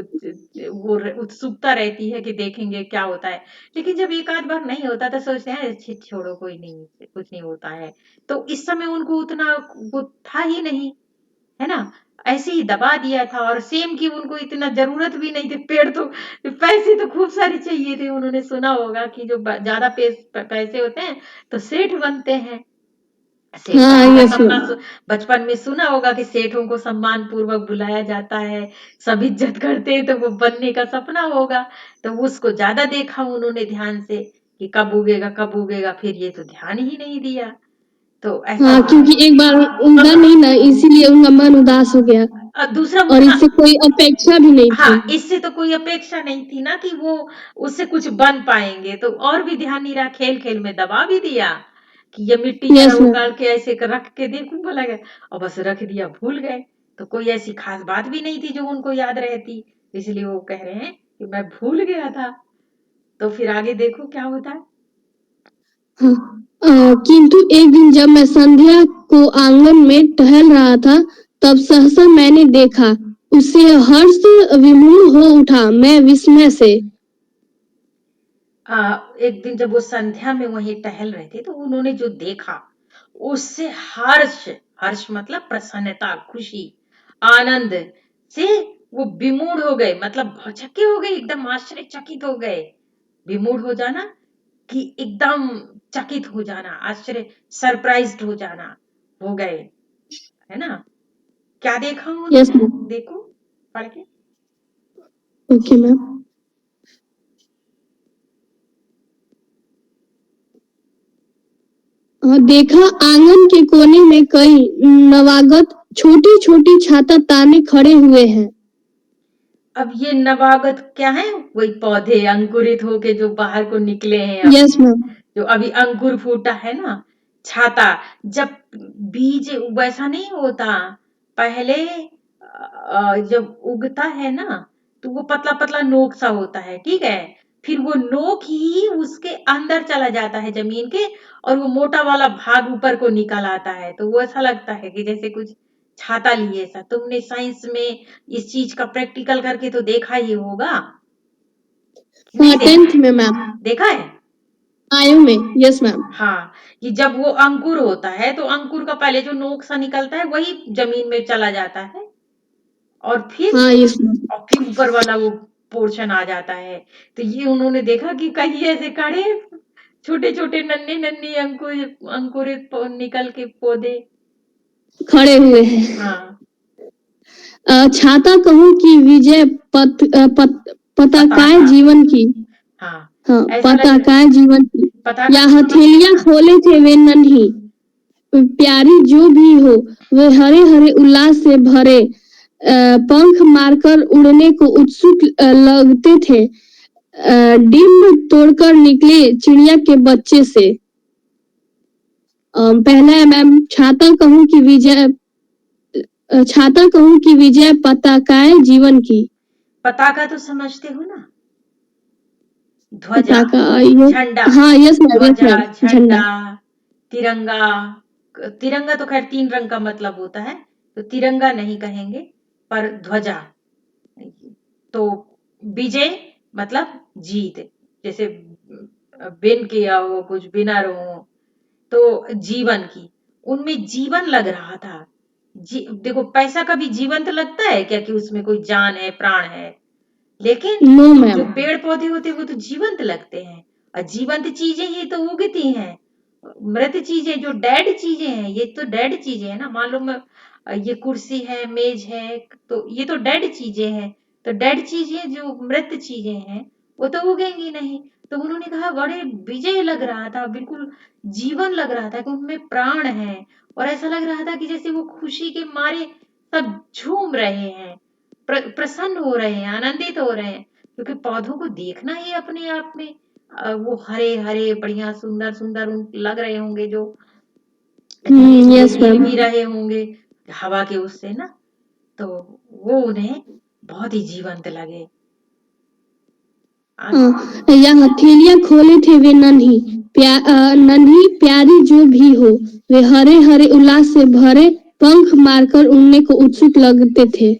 वो उत्सुकता रहती है कि देखेंगे क्या होता है। लेकिन जब एक आध बार नहीं होता तो सोचते हैं अच्छी छोड़ो कोई नहीं, कुछ नहीं होता है। तो इस समय उनको उतना वो था ही नहीं, है ना, ऐसे ही दबा दिया था, और सेम की उनको इतना जरूरत भी नहीं थी, पेड़ तो पैसे तो खूब सारे चाहिए थे, उन्होंने सुना होगा कि जो ज्यादा पैसे होते हैं तो सेठ बनते हैं। सेठ हाँ बनने का यस सपना मैम। बचपन में सुना होगा कि सेठों को सम्मान पूर्वक बुलाया जाता है, सब इज्जत करते हैं, तो वो बनने का सपना होगा। तो उसको ज्यादा देखा उन्होंने ध्यान से कि कब उगेगा कब उगेगा, फिर ये तो ध्यान ही नहीं दिया, तो ऐसा हाँ हुआ। क्योंकि एक बार उगा नहीं ना, इसीलिए उनका मन उदास हो गया। दूसरा और उतना, इससे कोई अपेक्षा भी नहीं थी। हाँ इससे तो कोई अपेक्षा नहीं थी ना कि वो उससे कुछ बन पाएंगे, तो और भी ध्यान नहीं रहा, खेल खेल में दबा भी दिया कि ये मिट्टी जरा यस मैम। उगाड़ के ऐसे रख के देखूं भला गया, और बस रख दिया, भूल गए। तो कोई ऐसी खास बात भी नहीं थी जो उनको याद रहती, इसलिए वो कह रहे हैं कि मैं भूल गया था। तो फिर आगे देखो क्या होता है। हाँ। किंतु एक दिन जब मैं संध्या को आंगन में टहल रहा था, तब सहसा मैंने देखा, उससे हर्ष विमूढ़ हो उठा, मैं विस्मय से। एक दिन जब वो संध्या में वहीं टहल रहे थे तो उन्होंने जो देखा उससे हर्ष, हर्ष मतलब प्रसन्नता, खुशी, आनंद से वो विमूढ़ हो गए, मतलब भौचक्के हो गए, एकदम आश्चर्यचकित हो गए। विमूढ़ हो जाना कि एकदम चकित हो जाना, आश्चर्य सरप्राइज्ड हो जाना, हो गए, है ना। क्या देखा यस उन्होंने, मैम। देखो पढ़ के। Okay ma'am. देखा आंगन के कोने में कई नवागत छोटी छोटी छाता ताने खड़े हुए हैं। अब ये नवागत क्या है, वही पौधे अंकुरित होके जो बाहर को निकले हैं अभी, यस मैम। जो अभी अंकुर फूटा है ना, छाता। जब बीज वैसा नहीं होता, पहले जब उगता है ना तो वो पतला पतला नोक सा होता है, ठीक है, फिर वो नोक ही उसके अंदर चला जाता है जमीन के, और वो मोटा वाला भाग ऊपर को निकल आता है, तो वो ऐसा लगता है कि जैसे कुछ छाता लिए सा। तुमने साइंस में इस चीज का प्रैक्टिकल करके तो देखा ही होगा कि नहीं हाँ देखा 10th है, में मैम। देखा है। आयु में यस मैम। हाँ, कि जब वो अंकुर होता है तो अंकुर का पहले जो नोक सा निकलता है वही जमीन में चला जाता है, और फिर हाँ यस मैम। ऊपर वाला वो पोर्शन आ जाता है। तो ये उन्होंने देखा कि कहीं ऐसे खड़े छोटे छोटे नन्हे नन्हे अंकुरित निकल के पौधे खड़े हुए हैं। हाँ छाता कहूँ कि विजय पताकाए पताका, जीवन की। हाँ हाँ ऐसा लग रहा, पताकाए जीवन की। पता या हथेलियां खोले थे वे नन्ही प्यारी जो भी हो वे हरे हरे उल्लास से भरे पंख मारकर उड़ने को उत्सुक लगते थे डिम्ब तोड़कर निकले चिड़िया के बच्चे से पहला है मैम छाता कहूँ कि विजय पताकाएं जीवन की पताका तो समझते हो ना, ध्वजा, पताका झंडा, हाँ यस मैम ध्वजा, झंडा झंडा, तिरंगा। तिरंगा तो खैर 3 रंग का मतलब होता है, तो तिरंगा नहीं कहेंगे, पर ध्वजा। तो विजय मतलब जीत, जैसे बिन किया हो कुछ विनर हो, तो जीवन की, उनमें जीवन लग रहा था। देखो पैसा कभी जीवंत लगता है क्या कि उसमें कोई जान है, प्राण है? लेकिन नो जो मैम पेड़ पौधे होते हैं वो तो जीवंत लगते हैं, और जीवंत चीजें ही तो उगती हैं। मृत चीजें, जो डेड चीजें हैं, ये तो डेड चीजें हैं ना। मान लो ये कुर्सी है, मेज है, तो ये तो डेड चीजें हैं। तो डेड चीजें, जो मृत चीजें हैं, वो तो उगेंगी नहीं। तो उन्होंने कहा बड़े विजय लग रहा था, बिल्कुल जीवन लग रहा था कि उनमें प्राण है, और ऐसा लग रहा था कि जैसे वो खुशी के मारे सब झूम रहे हैं, प्रसन्न हो रहे हैं, आनंदित हो रहे हैं, क्योंकि पौधों को देखना ही अपने आप में वो हरे हरे बढ़िया सुंदर सुंदर लग रहे होंगे, जो धीरे धीरे यस हिल मैम भी रहे होंगे हवा के उससे ना, तो वो उन्हें बहुत ही जीवंत लगे। या हथेलियां खोले थे वे नन्ही प्यारी जो भी हो वे हरे हरे उल्लास से भरे पंख मारकर उड़ने को उत्सुक लगते थे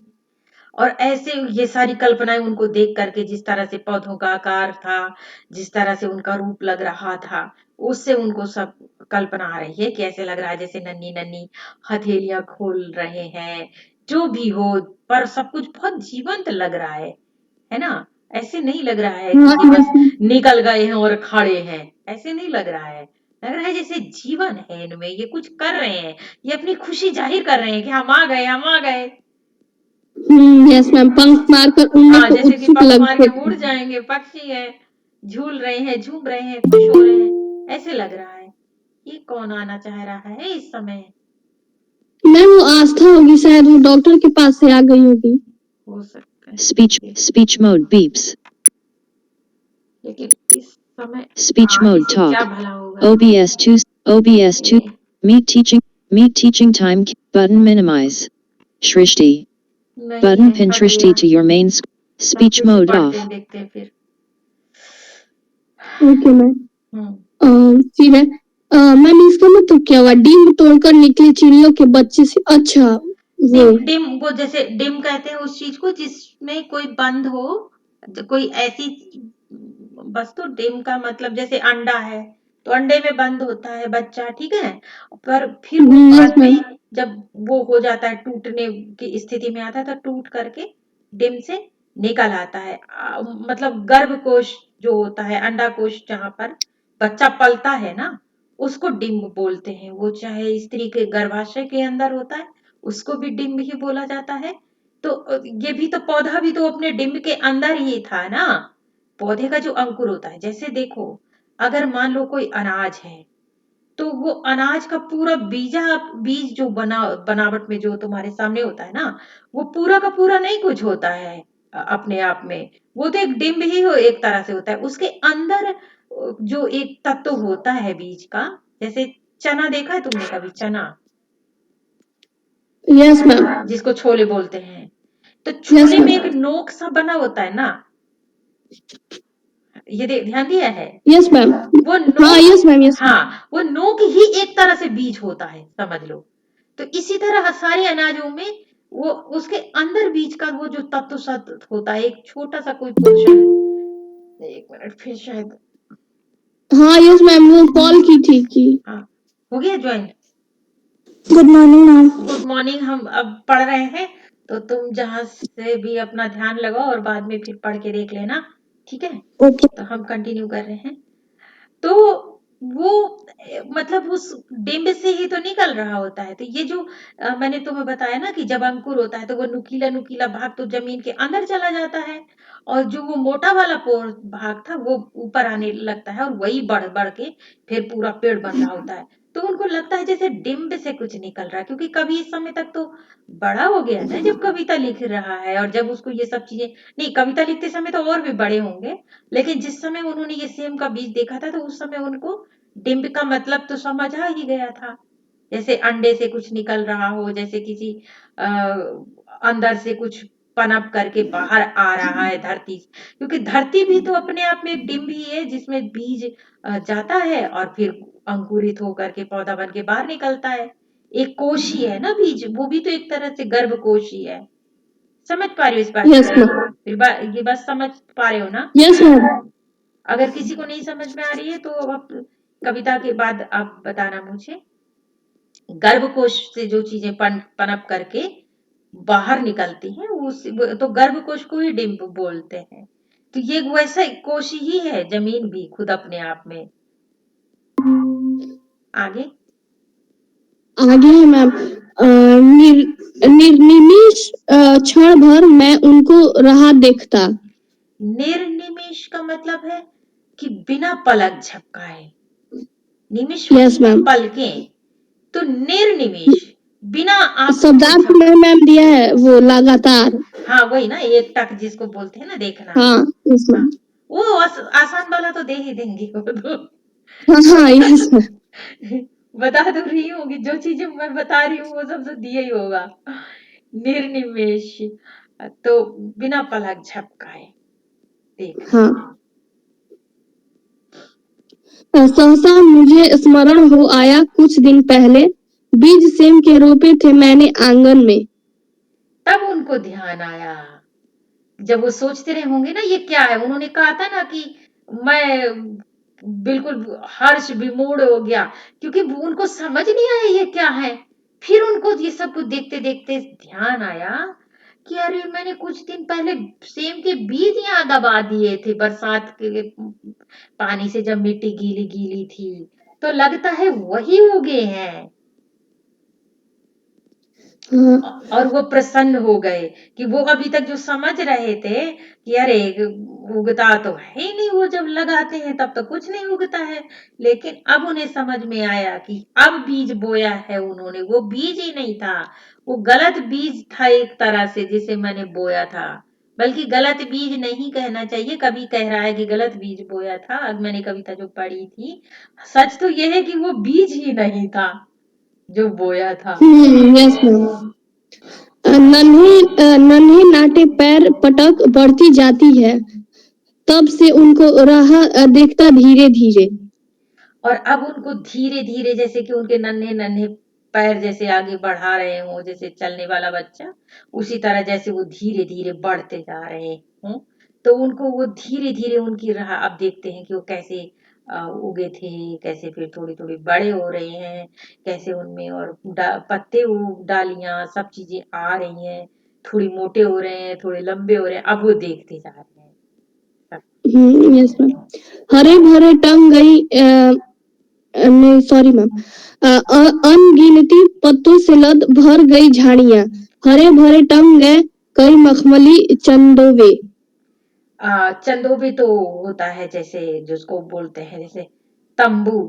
और ऐसे ये सारी कल्पनाएं उनको देख करके, जिस तरह से पौधों का आकार था, जिस तरह से उनका रूप लग रहा था, उससे उनको सब कल्पना आ रही है कि ऐसे लग रहा है जैसे नन्ही नन्ही हथेलियां खोल रहे हैं, जो भी हो, पर सब कुछ बहुत जीवंत लग रहा है ना। ऐसे नहीं लग रहा है कि ये बस निकल गए हैं और खड़े हैं, ऐसे नहीं लग रहा है। लग रहा है जैसे जीवन है इनमें, ये कुछ कर रहे हैं, ये अपनी खुशी जाहिर कर रहे हैं कि हम आ गए, हम आ गए। यस मैम पंख मारकर उड़ने हाँ, को जैसे कि उत्सुक पंख मार लगते के थे उड़ जाएंगे, पक्षी है, झूल रहे हैं, झूम रहे हैं, खुश हो रहे हैं, ऐसे लग रहा है। ये कौन आना चाह रहा है इस समय? मैम वो आस्था होगी शायद वो डॉक्टर के पास से आ गई होगी हो सकता है, Speech mode beeps. लेकिन इस समय Speech आने mode से talk. क्या भला होगा? OBS 2. ये Meet teaching time. Button minimize. Shrishti. नहीं Button है, pin हट Shrishti गया। to your main सब speech फिर से mode पढ़ते off. हैं, देखते हैं फिर। ओके मैम हम्म फिर है मैम इसका मतलब क्या हुआ डिम्ब तोड़कर निकले चिड़ियों के बच्चे से अच्छा वो डिम डिम वो जैसे डिम कहते हैं उस चीज को जिसमें कोई बंद हो, कोई ऐसी वस्तु। डिम का मतलब जैसे अंडा है, तो अंडे में बंद होता है बच्चा, ठीक है, पर फिर वो यस बाद मैम में जब वो हो जाता है, टूटने की स्थिति में आता है, तो टूट करके डिम से निकल आता है। मतलब गर्भ कोश जो होता है, अंडा कोश जहां पर बच्चा पलता है ना, उसको डिम्ब बोलते हैं। वो चाहे स्त्री के गर्भाशय के अंदर होता है, उसको भी डिम्ब ही बोला जाता है। तो ये भी तो पौधा भी तो अपने डिम्ब के अंदर ही था ना। पौधे का जो अंकुर होता है, जैसे देखो, अगर मान लो कोई अनाज है, तो वो अनाज का पूरा बीज जो बनावट में जो तुम्हारे सामने होता है ना, वो पूरा का पूरा नहीं कुछ होता है अपने आप में। वो तो एक डिम्ब ही हो, एक तरह से होता है। उसके अंदर जो एक तत्व होता है बीज का, जैसे चना देखा है तुमने कभी? चना यस मैम जिसको छोले बोलते हैं, तो यस छोले में एक मैम नोक सा बना होता है ना, ये ध्यान दिया है? यस मैम वो हाँ नोक, यस मैम यस हाँ, वो नोक ही एक तरह से बीज होता है, समझ लो। तो इसी तरह सारे अनाजों में वो उसके अंदर बीज का वो जो तत्व सत होता है, एक छोटा सा कोई पोर्शन। एक मिनट, फिर शायद। हाँ यस मैम वो कॉल की थी कि हाँ, हो गया join. Good morning ma'am good morning. हम अब पढ़ रहे हैं, तो तुम जहां से भी अपना ध्यान लगाओ और बाद में फिर पढ़ के देख लेना, ठीक है? ओके तो हम कंटिन्यू कर रहे हैं। तो वो मतलब उस डिंब से ही तो निकल रहा होता है। तो ये जो मैंने तुम्हें बताया ना कि जब अंकुर होता है तो वो नुकीला नुकीला भाग तो जमीन के अंदर चला जाता है, और जो वो मोटा वाला भाग था वो ऊपर आने लगता है, और वही बढ़ बढ़ के फिर पूरा पेड़ बन रहा होता है। तो उनको लगता है जैसे डिंब से कुछ निकल रहा है, क्योंकि कभी इस समय तक तो बड़ा हो गया ना जब कविता लिख रहा है, और जब उसको ये सब चीजें, नहीं कविता लिखते समय तो और भी बड़े होंगे, लेकिन जिस समय उन्होंने ये सेम का बीज देखा था तो उस समय उनको डिंब का मतलब तो समझ आ ही गया था। जैसे अंडे से कुछ निकल रहा हो, जैसे किसी आ, अंदर से कुछ पनप करके बाहर आ रहा है धरती से। क्योंकि धरती भी तो अपने आप में एक डिंब ही है, जिसमें बीज जाता है और फिर अंकुरित होकर के पौधा बन के बाहर निकलता है। एक कोश ही है ना बीज, वो भी तो एक तरह से गर्भ कोश ही है। समझ पा रहे हो इस बात यस को? मैम। ये बात समझ पा रहे हो ना? Yes ma'am. अगर किसी को नहीं समझ में आ रही है तो अब कविता के बाद आप बताना मुझे। गर्भकोश से जो चीजें पनप करके बाहर निकलती हैं उस तो गर्भकोश को ही डिंब बोलते हैं। तो ये वैसा कोश ही है जमीन भी खुद अपने आप में। आगे। आगे है मैम। निर्निमेष क्षण भर मैं उनको रहा देखता। निर्निमेष का मतलब है कि बिना पलक झपकाए। निमिष यस होती है मैम। पलकें, तो निर्निमेष बिना आंखों शब्दार्थ में मैम दिया है वो लगातार। हाँ वही ना, एक टक जिसको बोलते हैं ना, देखना। हाँ यस हाँ, मैम। वो आसान वाला तो दे ही देंगे वो तो। हाँ हाँ यस मैम। बता तो रही हूँ कि जो चीजें मैं बता रही हूँ वो सब तो दिया ही होगा। निर्निमेष, तो बिना पलक झपकाए देखना। हाँ। सहसा मुझे स्मरण हो आया कुछ दिन पहले बीज सेम के रोपे थे मैंने आंगन में। तब उनको ध्यान आया, जब वो सोचते रहे होंगे ना ये क्या है, उन्होंने कहा था ना कि मैं बिल्कुल हर्ष विमूढ़ हो गया, क्योंकि उनको समझ नहीं आया ये क्या है। फिर उनको ये सब कुछ देखते देखते ध्यान आया कि अरे मैंने कुछ दिन पहले सेम के बीज यहाँ दबा दिए थे, बरसात के पानी से जब मिट्टी गीली गीली थी, तो लगता है वही उगे हैं। हाँ। और वो प्रसन्न हो गए कि वो अभी तक जो समझ रहे थे कि अरे उगता तो है ही नहीं, वो जब लगाते हैं तब तो कुछ नहीं उगता है, लेकिन अब उन्हें समझ में आया कि अब बीज बोया है उन्होंने, वो बीज ही नहीं था, वो गलत बीज था एक तरह से जिसे मैंने बोया था। बल्कि गलत बीज नहीं कहना चाहिए, कभी कह रहा है कि गलत बीज बोया था। अब मैंने कविता जो पढ़ी थी, सच तो यह है कि वो बीज ही नहीं था जो बोया था। Yes ma'am. नन्हे नाटे पैर पटक बढ़ती जाती है तब से उनको राह देखता धीरे धीरे। और अब उनको धीरे धीरे, जैसे कि उनके नन्हे नन्हे पैर जैसे आगे बढ़ा रहे हों, जैसे चलने वाला बच्चा, उसी तरह जैसे वो धीरे धीरे बढ़ते जा रहे हों, तो उनको वो धीरे धीरे उनकी राह अब देखते हैं कि वो कैसे उगे थे, कैसे फिर थोड़ी थोड़ी बड़े हो रहे हैं, कैसे उनमें और पत्ते डालियां सब चीजें आ रही हैं, थोड़ी मोटे हो रहे हैं, थोड़े लंबे हो रहे हैं, अब वो देखते जा रहे हैं सब। Yes ma'am. हरे भरे टंग गई नहीं सॉरी मैम। अनगिनती पत्तों से लद भर गई झाड़ियां हरे भरे टंग गए कई मखमली चंदोवे। चंदोबी तो होता है जैसे जिसको बोलते हैं जैसे तंबू।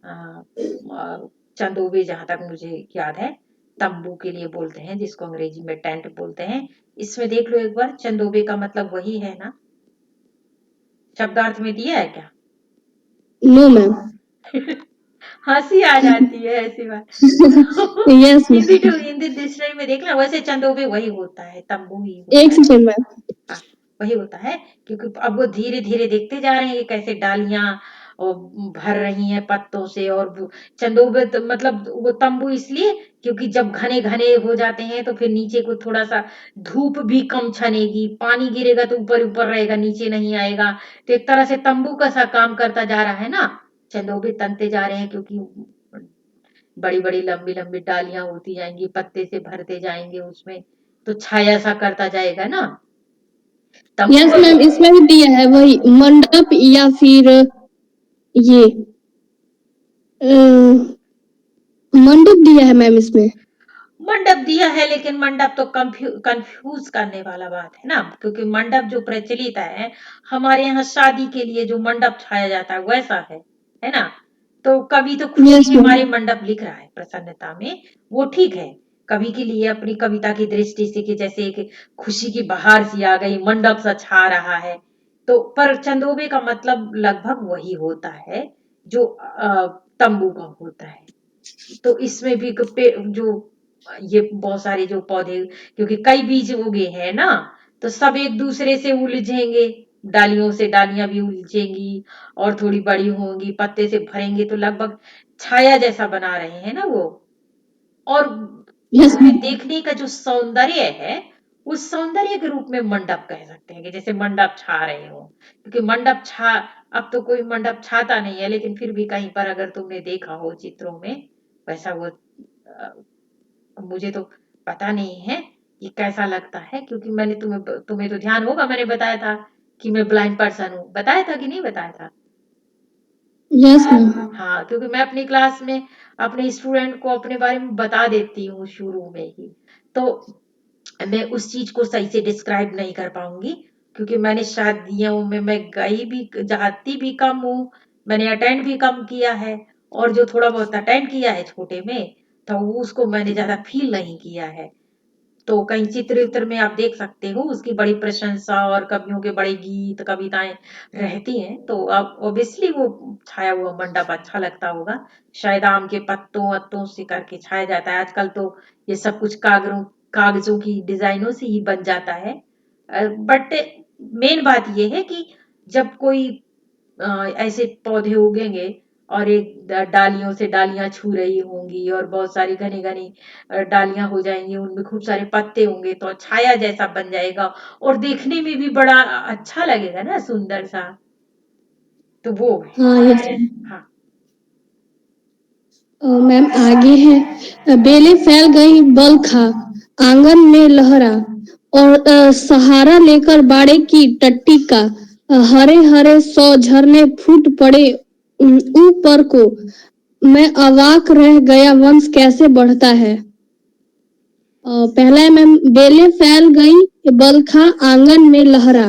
आ, चंदोबी जहां तक मुझे याद है तंबू के लिए बोलते हैं, जिसको अंग्रेजी में टेंट बोलते हैं। इसमें देख लो एक बार, चंदोबे का मतलब वही है ना? शब्दार्थ में दिया है क्या? No ma'am. हंसी आ जाती है ऐसी बात। Yes Hindi ma'am. टू हिंदी डिक्शनरी में देखना, वैसे चंदोबे वही होता है, तंबू ही एक होता है। Second ma'am. हाँ, वही होता है। क्योंकि अब वो धीरे धीरे देखते जा रहे हैं कि कैसे डालियां और भर रही हैं पत्तों से, और चंदोबे मतलब वो तंबू इसलिए क्योंकि जब घने घने हो जाते हैं तो फिर नीचे को थोड़ा सा धूप भी कम छनेगी, पानी गिरेगा तो ऊपर ऊपर रहेगा, नीचे नहीं आएगा। तो एक तरह से तंबू का सा काम करता जा रहा है ना, चंदोबे तनते जा रहे हैं, क्योंकि बड़ी बड़ी लंबी लंबी डालियां होती जाएंगी, पत्ते से भरते जाएंगे उसमें, तो छाया सा करता जाएगा ना तंबू। यस मैम इसमें भी दिया है वही मंडप या फिर ये मंडप दिया है मैम इसमें। मंडप दिया है, लेकिन मंडप तो कंफ्यूज करने वाला बात है ना, क्योंकि मंडप जो प्रचलित है हमारे यहाँ शादी के लिए जो मंडप छाया जाता है वैसा है ना। तो कभी तो खुशी यस के मैम। मारे मंडप लिख रहा है प्रसन्नता में, वो ठीक है। कवि के लिए अपनी कविता की दृष्टि से कि जैसे एक खुशी की बहार सी आ गई, मंडप सा छा रहा है। तो पर चंदोबे का मतलब लगभग वही होता है जो तंबू का होता है। तो इसमें भी जो ये बहुत सारे जो पौधे, क्योंकि कई बीज उगे हैं ना, तो सब एक दूसरे से उलझेंगे, डालियों से डालियां भी उलझेंगी और थोड़ी बड़ी होंगी, पत्ते से भरेंगे, तो लगभग छाया जैसा बना रहे हैं ना वो। और यस इसमें देखने का जो सौंदर्य है, उस सौंदर्य के रूप में मंडप कह सकते हैं, कि जैसे मंडप छा रहे हो, क्योंकि मंडप छा, अब तो कोई मंडप छाता नहीं है, लेकिन फिर भी कहीं पर अगर तुमने देखा हो चित्रों में वैसा वो मुझे तो पता नहीं है कि कैसा लगता है, क्योंकि मैंने तुम्हें तुम्हें तो ध्यान होगा, मैंने बताया था कि मैं ब्लाइंड पर्सन हूँ, बताया था कि नहीं बताया था। Yes ma'am. हाँ, क्योंकि मैं अपनी क्लास में अपने स्टूडेंट को अपने बारे में बता देती हूँ शुरू में ही, तो मैं उस चीज को सही से डिस्क्राइब नहीं कर पाऊंगी, क्योंकि मैंने शादियों में मैं गई भी, जाती भी कम हूँ, मैंने अटेंड भी कम किया है, और जो थोड़ा बहुत अटेंड किया है छोटे में, तो उसको मैंने ज्यादा फील नहीं किया है। तो कहीं चित्र वित्र में आप देख सकते हो उसकी बड़ी प्रशंसा और कवियों के बड़े गीत कविताएं रहती हैं, तो अब ऑब्वियसली वो छाया हुआ मंडप अच्छा लगता होगा। शायद आम के पत्तों वत्तों से करके छाया जाता है, आजकल तो ये सब कुछ कागजों की डिजाइनों से ही बन जाता है। बट मेन बात ये है कि जब कोई ऐसे पौधे उगेंगे और एक डालियों से डालियां छू रही होंगी और बहुत सारी घनी घनी डालियां हो जाएंगी, उनमें खूब सारे पत्ते होंगे, तो छाया जैसा बन जाएगा और देखने में भी बड़ा अच्छा लगेगा ना, सुंदर सा। तो वो हाँ यस। है। हाँ। मैम आगे है, बेले फैल गई बल खा, आंगन में लहरा, और सहारा लेकर बाड़े की टट्टी का, हरे हरे सौ झरने फूट पड़े ऊपर को, मैं अवाक रह गया वंश कैसे बढ़ता है। पहला है मैम, बेले फैल गई बलखा आंगन में लहरा,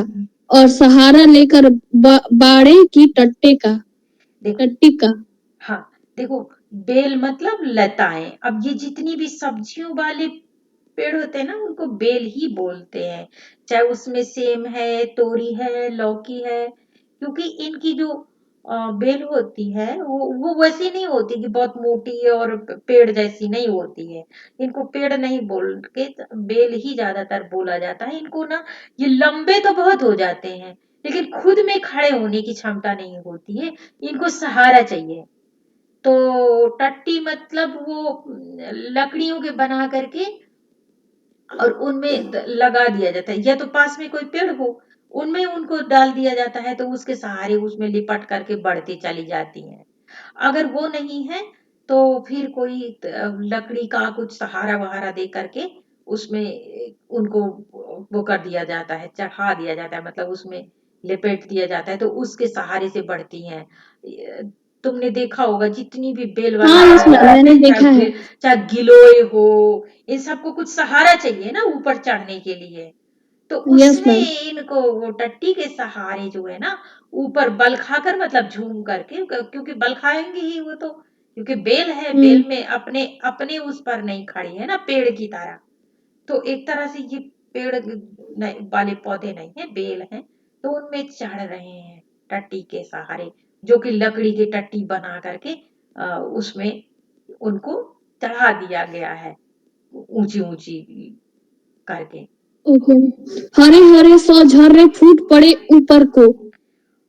और सहारा लेकर बाड़े की देखो। टट्टी का। हाँ, देखो, बेल मतलब लताएं। अब ये जितनी भी सब्जियों वाले पेड़ होते हैं ना, उनको बेल ही बोलते हैं, चाहे उसमें सेम है, तोरी है, लौकी है, क्योंकि इनकी जो बेल होती है वो वैसी नहीं होती कि बहुत मोटी और पेड़ जैसी नहीं होती है। इनको पेड़ नहीं बोल के बेल ही ज्यादातर बोला जाता है। इनको ना, ये लंबे तो बहुत हो जाते हैं, लेकिन खुद में खड़े होने की क्षमता नहीं होती है, इनको सहारा चाहिए। तो टट्टी मतलब वो लकड़ियों के बना करके और उनमें लगा दिया जाता है, या तो पास में कोई पेड़ हो उनमें उनको डाल दिया जाता है, तो उसके सहारे उसमें लिपट करके बढ़ती चली जाती हैं। अगर वो नहीं है तो फिर कोई लकड़ी का कुछ सहारा वहारा दे करके उसमें उनको वो कर दिया जाता है, चढ़ा दिया जाता है, मतलब उसमें लिपेट दिया जाता है, तो उसके सहारे से बढ़ती हैं। तुमने देखा होगा जितनी भी बेल वाले हाँ यस मैम, मैंने देखा है। चाहे गिलोय हो, इन सबको कुछ सहारा चाहिए ना ऊपर चढ़ने के लिए। तो यस उसमें मैम। इनको वो टट्टी के सहारे जो है ना, ऊपर बल खाकर, मतलब झूम करके, क्योंकि बल खाएंगे ही वो तो, क्योंकि बेल है, बेल में अपने अपने उस पर नहीं खड़ी है ना पेड़ की तरह। तो एक तरह से ये पेड़ वाले पौधे नहीं है, बेल हैं, तो उनमें चढ़ रहे हैं टट्टी के सहारे, जो कि लकड़ी की टट्टी बना करके उसमें उनको चढ़ा दिया गया है, ऊंची ऊंची करके। ओके। हरे हरे सौ झर्रे फूट पड़े ऊपर को।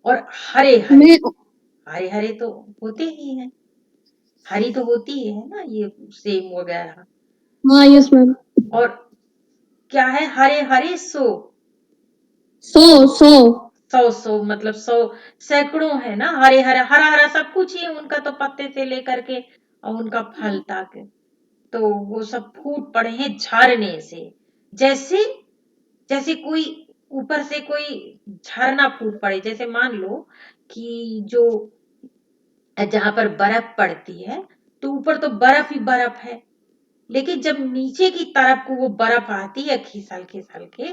और हरे हरे, मैं। हरे हरे तो होते ही हैं, हरी तो होती ही है ना ये सेम वगैरह। हाँ तो यस मैम। और क्या है, हरे हरे सो, सौ सौ। सौ सौ मतलब सौ, सैकड़ों है ना, हरे हरा हरा हरा सब कुछ ही है उनका, तो पत्ते से लेकर के और उनका फल तक, तो वो सब फूट पड़े हैं झरने से, जैसे जैसे कोई ऊपर से कोई झरना फूट पड़े, जैसे मान लो कि जो जहां पर बर्फ पड़ती है तो ऊपर तो बर्फ ही बर्फ है, लेकिन जब नीचे की तरफ को वो बर्फ आती है खिसल खिसल के,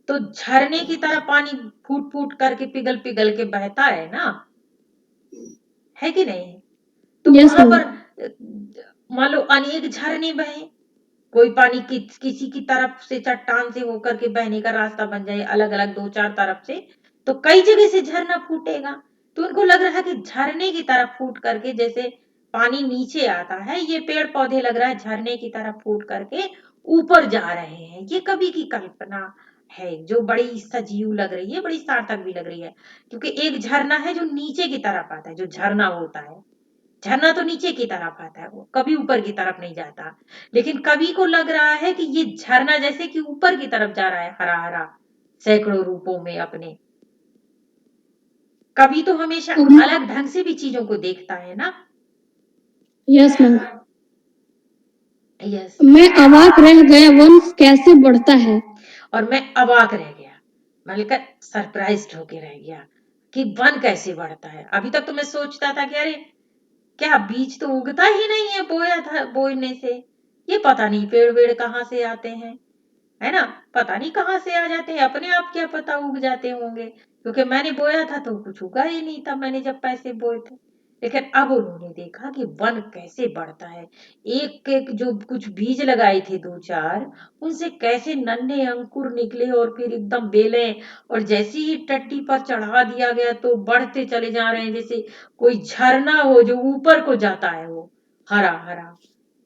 तो झरने की तरह पानी फूट फूट करके पिघल पिघल के बहता है ना, है कि नहीं? तो यस वहां मैम। पर मान लो अनेक झरने बहे, कोई पानी किसी की तरफ से चट्टान से होकर के बहने का रास्ता बन जाए अलग अलग दो चार तरफ से, तो कई जगह से झरना फूटेगा। तो उनको लग रहा है कि झरने की तरफ फूट करके जैसे पानी नीचे आता है, ये पेड़ पौधे लग रहा है झरने की तरफ फूट करके ऊपर जा रहे हैं। ये कवि की कल्पना है जो बड़ी सजीव लग रही है, बड़ी सार्थक भी लग रही है, क्योंकि एक झरना है जो नीचे की तरफ आता है, जो झरना होता है, झरना तो नीचे की तरफ आता है, वो कभी ऊपर की तरफ नहीं जाता। लेकिन कवि को लग रहा है कि ये झरना जैसे कि ऊपर की तरफ जा रहा है, हरा हरा सैकड़ों रूपों में अपने। कवि तो हमेशा अलग ढंग से भी चीजों को देखता है ना। Yes ma'am. यस। मैं अवाक रह गया, वंश कैसे बढ़ता है। और मैं अवाक रह गया, मतलब सरप्राइज्ड होके रह गया कि वन कैसे बढ़ता है। अभी तक तो मैं सोचता था कि अरे क्या बीज तो उगता ही नहीं है बोया था, बोने से ये पता नहीं पेड़ वेड़ कहाँ से आते हैं, है ना, पता नहीं कहाँ से आ जाते हैं, अपने आप क्या पता उग जाते होंगे, क्योंकि मैंने बोया था तो कुछ उगा ही नहीं था मैंने जब पैसे बोए थे। लेकिन अब उन्होंने देखा कि वन कैसे बढ़ता है, एक एक जो कुछ बीज लगाए थे दो चार, उनसे कैसे नन्हे अंकुर निकले और फिर एकदम बेलें, और जैसी ही टट्टी पर चढ़ा दिया गया तो बढ़ते चले जा रहे हैं, जैसे कोई झरना हो जो ऊपर को जाता है, वो हरा हरा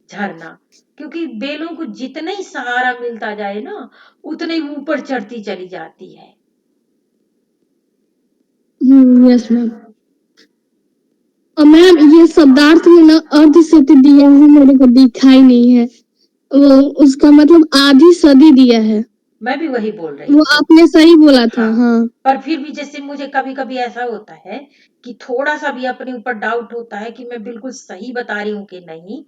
झरना। क्योंकि बेलों को जितना ही सहारा मिलता जाए ना, उतने ही ऊपर चढ़ती चली जाती है। Yes ma'am. और मैम ये शब्दार्थ में ना अर्ध सती दिया है, मेरे को दिखाई नहीं है। वो उसका मतलब आधी सदी दिया है। मैं भी वही बोल रही वो थी। आपने सही बोला था। हाँ, हाँ। पर फिर भी जैसे मुझे कभी कभी ऐसा होता है कि थोड़ा सा भी अपने ऊपर डाउट होता है कि मैं बिल्कुल सही बता रही हूँ कि नहीं,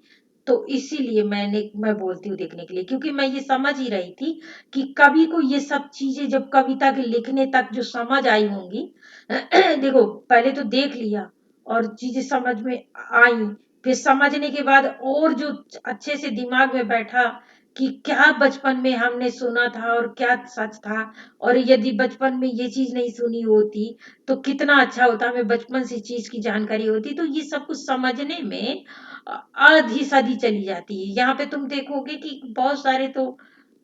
तो इसीलिए मैं बोलती हूँ देखने के लिए, क्योंकि मैं ये समझ ही रही थी कि कवि को ये सब चीजें जब कविता के लिखने तक जो समझ आई होंगी देखो पहले तो देख लिया और चीजें समझ में आई, फिर समझने के बाद और जो अच्छे से दिमाग में बैठा कि क्या बचपन में हमने सुना था और क्या सच था, और यदि बचपन में ये चीज नहीं सुनी होती तो कितना अच्छा होता, हमें बचपन से चीज की जानकारी होती, तो ये सब कुछ समझने में आधी सदी चली जाती है। यहाँ पे तुम देखोगे कि बहुत सारे तो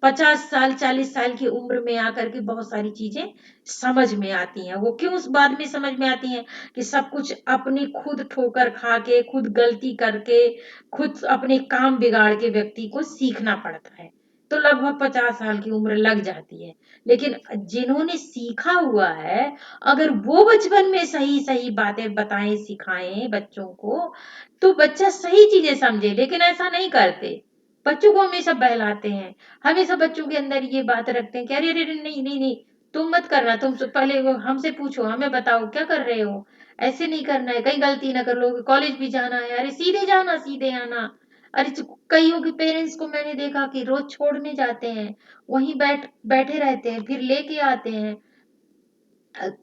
50 साल 40 साल की उम्र में आकर के बहुत सारी चीजें समझ में आती हैं। वो क्यों उस बाद में समझ में आती हैं कि सब कुछ अपनी खुद ठोकर खा के, खुद गलती करके, खुद अपने काम बिगाड़ के व्यक्ति को सीखना पड़ता है, तो लगभग 50 साल की उम्र लग जाती है। लेकिन जिन्होंने सीखा हुआ है, अगर वो बचपन में सही सही बातें बताएं सिखाएं बच्चों को, तो बच्चा सही चीजें समझे। लेकिन ऐसा नहीं करते, बच्चों को हमेशा बहलाते हैं, हमेशा बच्चों के अंदर ये बात रखते हैं कि अरे अरे अरे, नहीं नहीं नहीं, तुम मत करना, तुम पहले हमसे पूछो, हमें बताओ क्या कर रहे हो, ऐसे नहीं करना है, कहीं गलती ना कर लो, कॉलेज भी जाना है, अरे सीधे जाना सीधे आना। अरे कईयों के पेरेंट्स को मैंने देखा कि रोज छोड़ने जाते हैं, वहीं बैठे रहते हैं, फिर लेके आते हैं।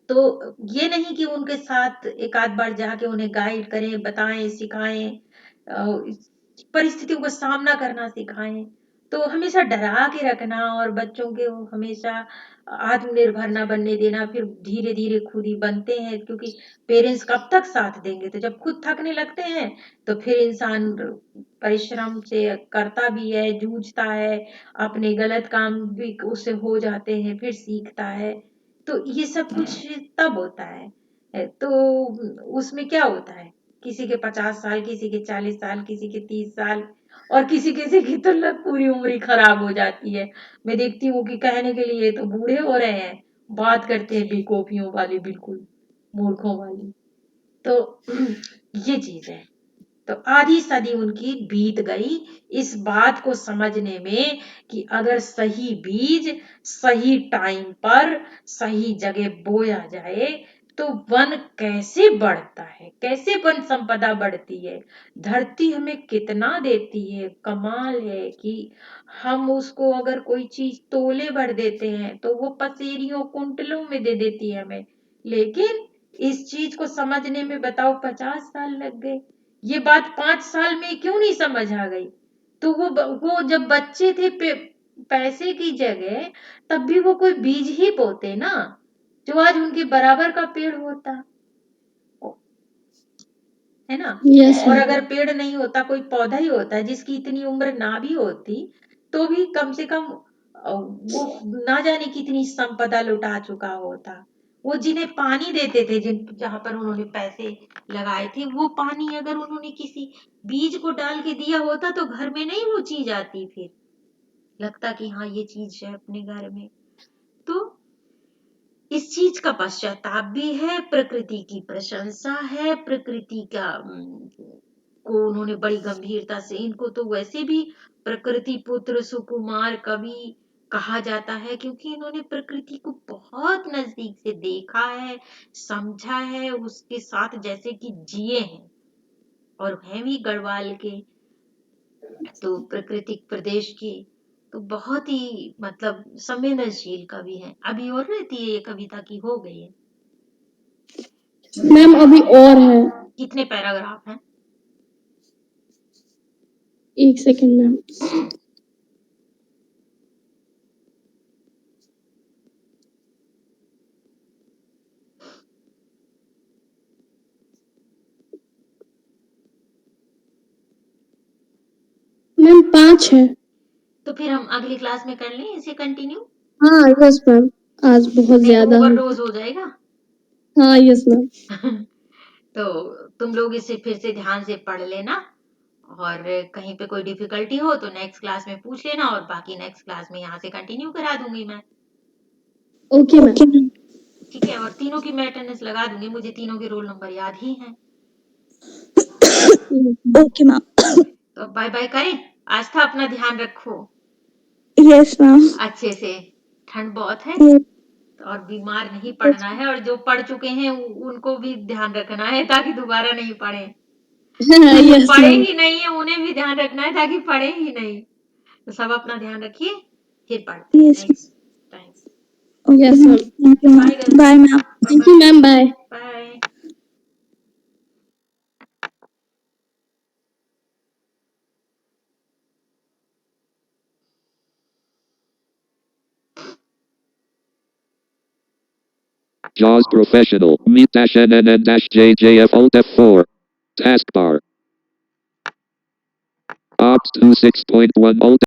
तो ये नहीं कि उनके साथ एक आध बार जाके उन्हें गाइड करें, बताएं, सिखाएं, इस परिस्थितियों का सामना करना सिखाएं। तो हमेशा डरा के रखना और बच्चों के वो हमेशा आत्मनिर्भर ना बनने देना, फिर धीरे धीरे खुद ही बनते हैं, क्योंकि पेरेंट्स कब तक साथ देंगे, तो जब खुद थकने लगते हैं तो फिर इंसान परिश्रम से करता भी है, जूझता है, अपने गलत काम भी उससे हो जाते हैं, फिर सीखता है। तो ये सब कुछ तब होता है। तो उसमें क्या होता है, किसी के 50 साल, किसी के 40 साल, किसी के 30 साल, और किसी किसी की तो पूरी उम्र ही खराब हो जाती है। मैं देखती हूँ कि कहने के लिए तो बूढ़े हो रहे हैं, बात करते हैं बेकोपियों वाली, बिल्कुल मूर्खों वाली। तो ये चीज है। तो आधी सदी उनकी बीत गई इस बात को समझने में कि अगर सही बीज सही टाइम पर सही जगह बोया जाए तो वन कैसे बढ़ता है, कैसे वन संपदा बढ़ती है। धरती हमें कितना देती है, कमाल है कि हम उसको अगर कोई चीज तोले भर देते हैं तो वो पसेरियों कुंटलों में दे देती है हमें। लेकिन इस चीज को समझने में बताओ 50 साल लग गए। ये बात 5 साल में क्यों नहीं समझ आ गई? तो वो जब बच्चे थे पैसे की जगह तब भी वो कोई बीज ही बोते ना, जो आज उनके बराबर का पेड़ होता, है ना। यस और मैम। अगर पेड़ नहीं होता, कोई पौधा ही होता जिसकी इतनी उम्र ना भी होती, तो भी कम से कम वो ना जाने कितनी संपदा लुटा चुका होता। वो जिन्हें पानी देते थे, जहां पर उन्होंने पैसे लगाए थे, वो पानी अगर उन्होंने किसी बीज को डाल के दिया होता तो घर में नहीं वो चीज आती, फिर लगता कि हाँ ये चीज है अपने घर में। तो इस चीज का पश्चाताप भी है, प्रकृति की प्रशंसा है, प्रकृति का को उन्होंने बड़ी गंभीरता से, इनको तो वैसे भी प्रकृति पुत्र सुकुमार कवि कहा जाता है, क्योंकि इन्होंने प्रकृति को बहुत नजदीक से देखा है, समझा है, उसके साथ जैसे कि जिए हैं, और हैं भी गढ़वाल के, तो प्राकृतिक प्रदेश की, तो बहुत ही मतलब संवेदनशील कवि है। अभी और रहती है ये कविता की हो गई है? मैम अभी और है। कितने पैराग्राफ हैं? एक सेकंड मैम। मैम 5 है। तो फिर हम अगली क्लास में कर लें इसे कंटिन्यू? हाँ यस मैम, आज बहुत नहीं तो ज्यादा हो। ओवरडोज हो जाएगा। हाँ यस मैम। तो तुम लोग इसे फिर से ध्यान से पढ़ लेना, और कहीं पे कोई डिफिकल्टी हो तो नेक्स्ट क्लास में पूछ लेना, और बाकी नेक्स्ट क्लास में यहाँ से कंटिन्यू करा दूंगी मैं। Okay ma'am. ठीक है, और तीनों की मैं अटेंडेंस लगा दूंगी, मुझे तीनों के रोल नंबर याद ही हैं। Okay ma'am. तो बाय बाय करें। आस्था अपना ध्यान रखो यस मैम। अच्छे से, ठंड बहुत है, यस और बीमार नहीं पड़ना है, और जो पढ़ चुके हैं उनको भी ध्यान रखना है ताकि दोबारा नहीं पढ़े। पढ़े मैम। ही नहीं है उन्हें भी ध्यान रखना है ताकि पढ़े ही नहीं। तो सब अपना ध्यान रखिए, फिर पढ़ते हैं yes next time. Yes ma'am. Bye girls. Bye ma'am. Thank you ma'am, bye. Bye. JAWS Professional. Meet-NNN-JJF Alt F4. Taskbar. Opt 2 6.1 Alt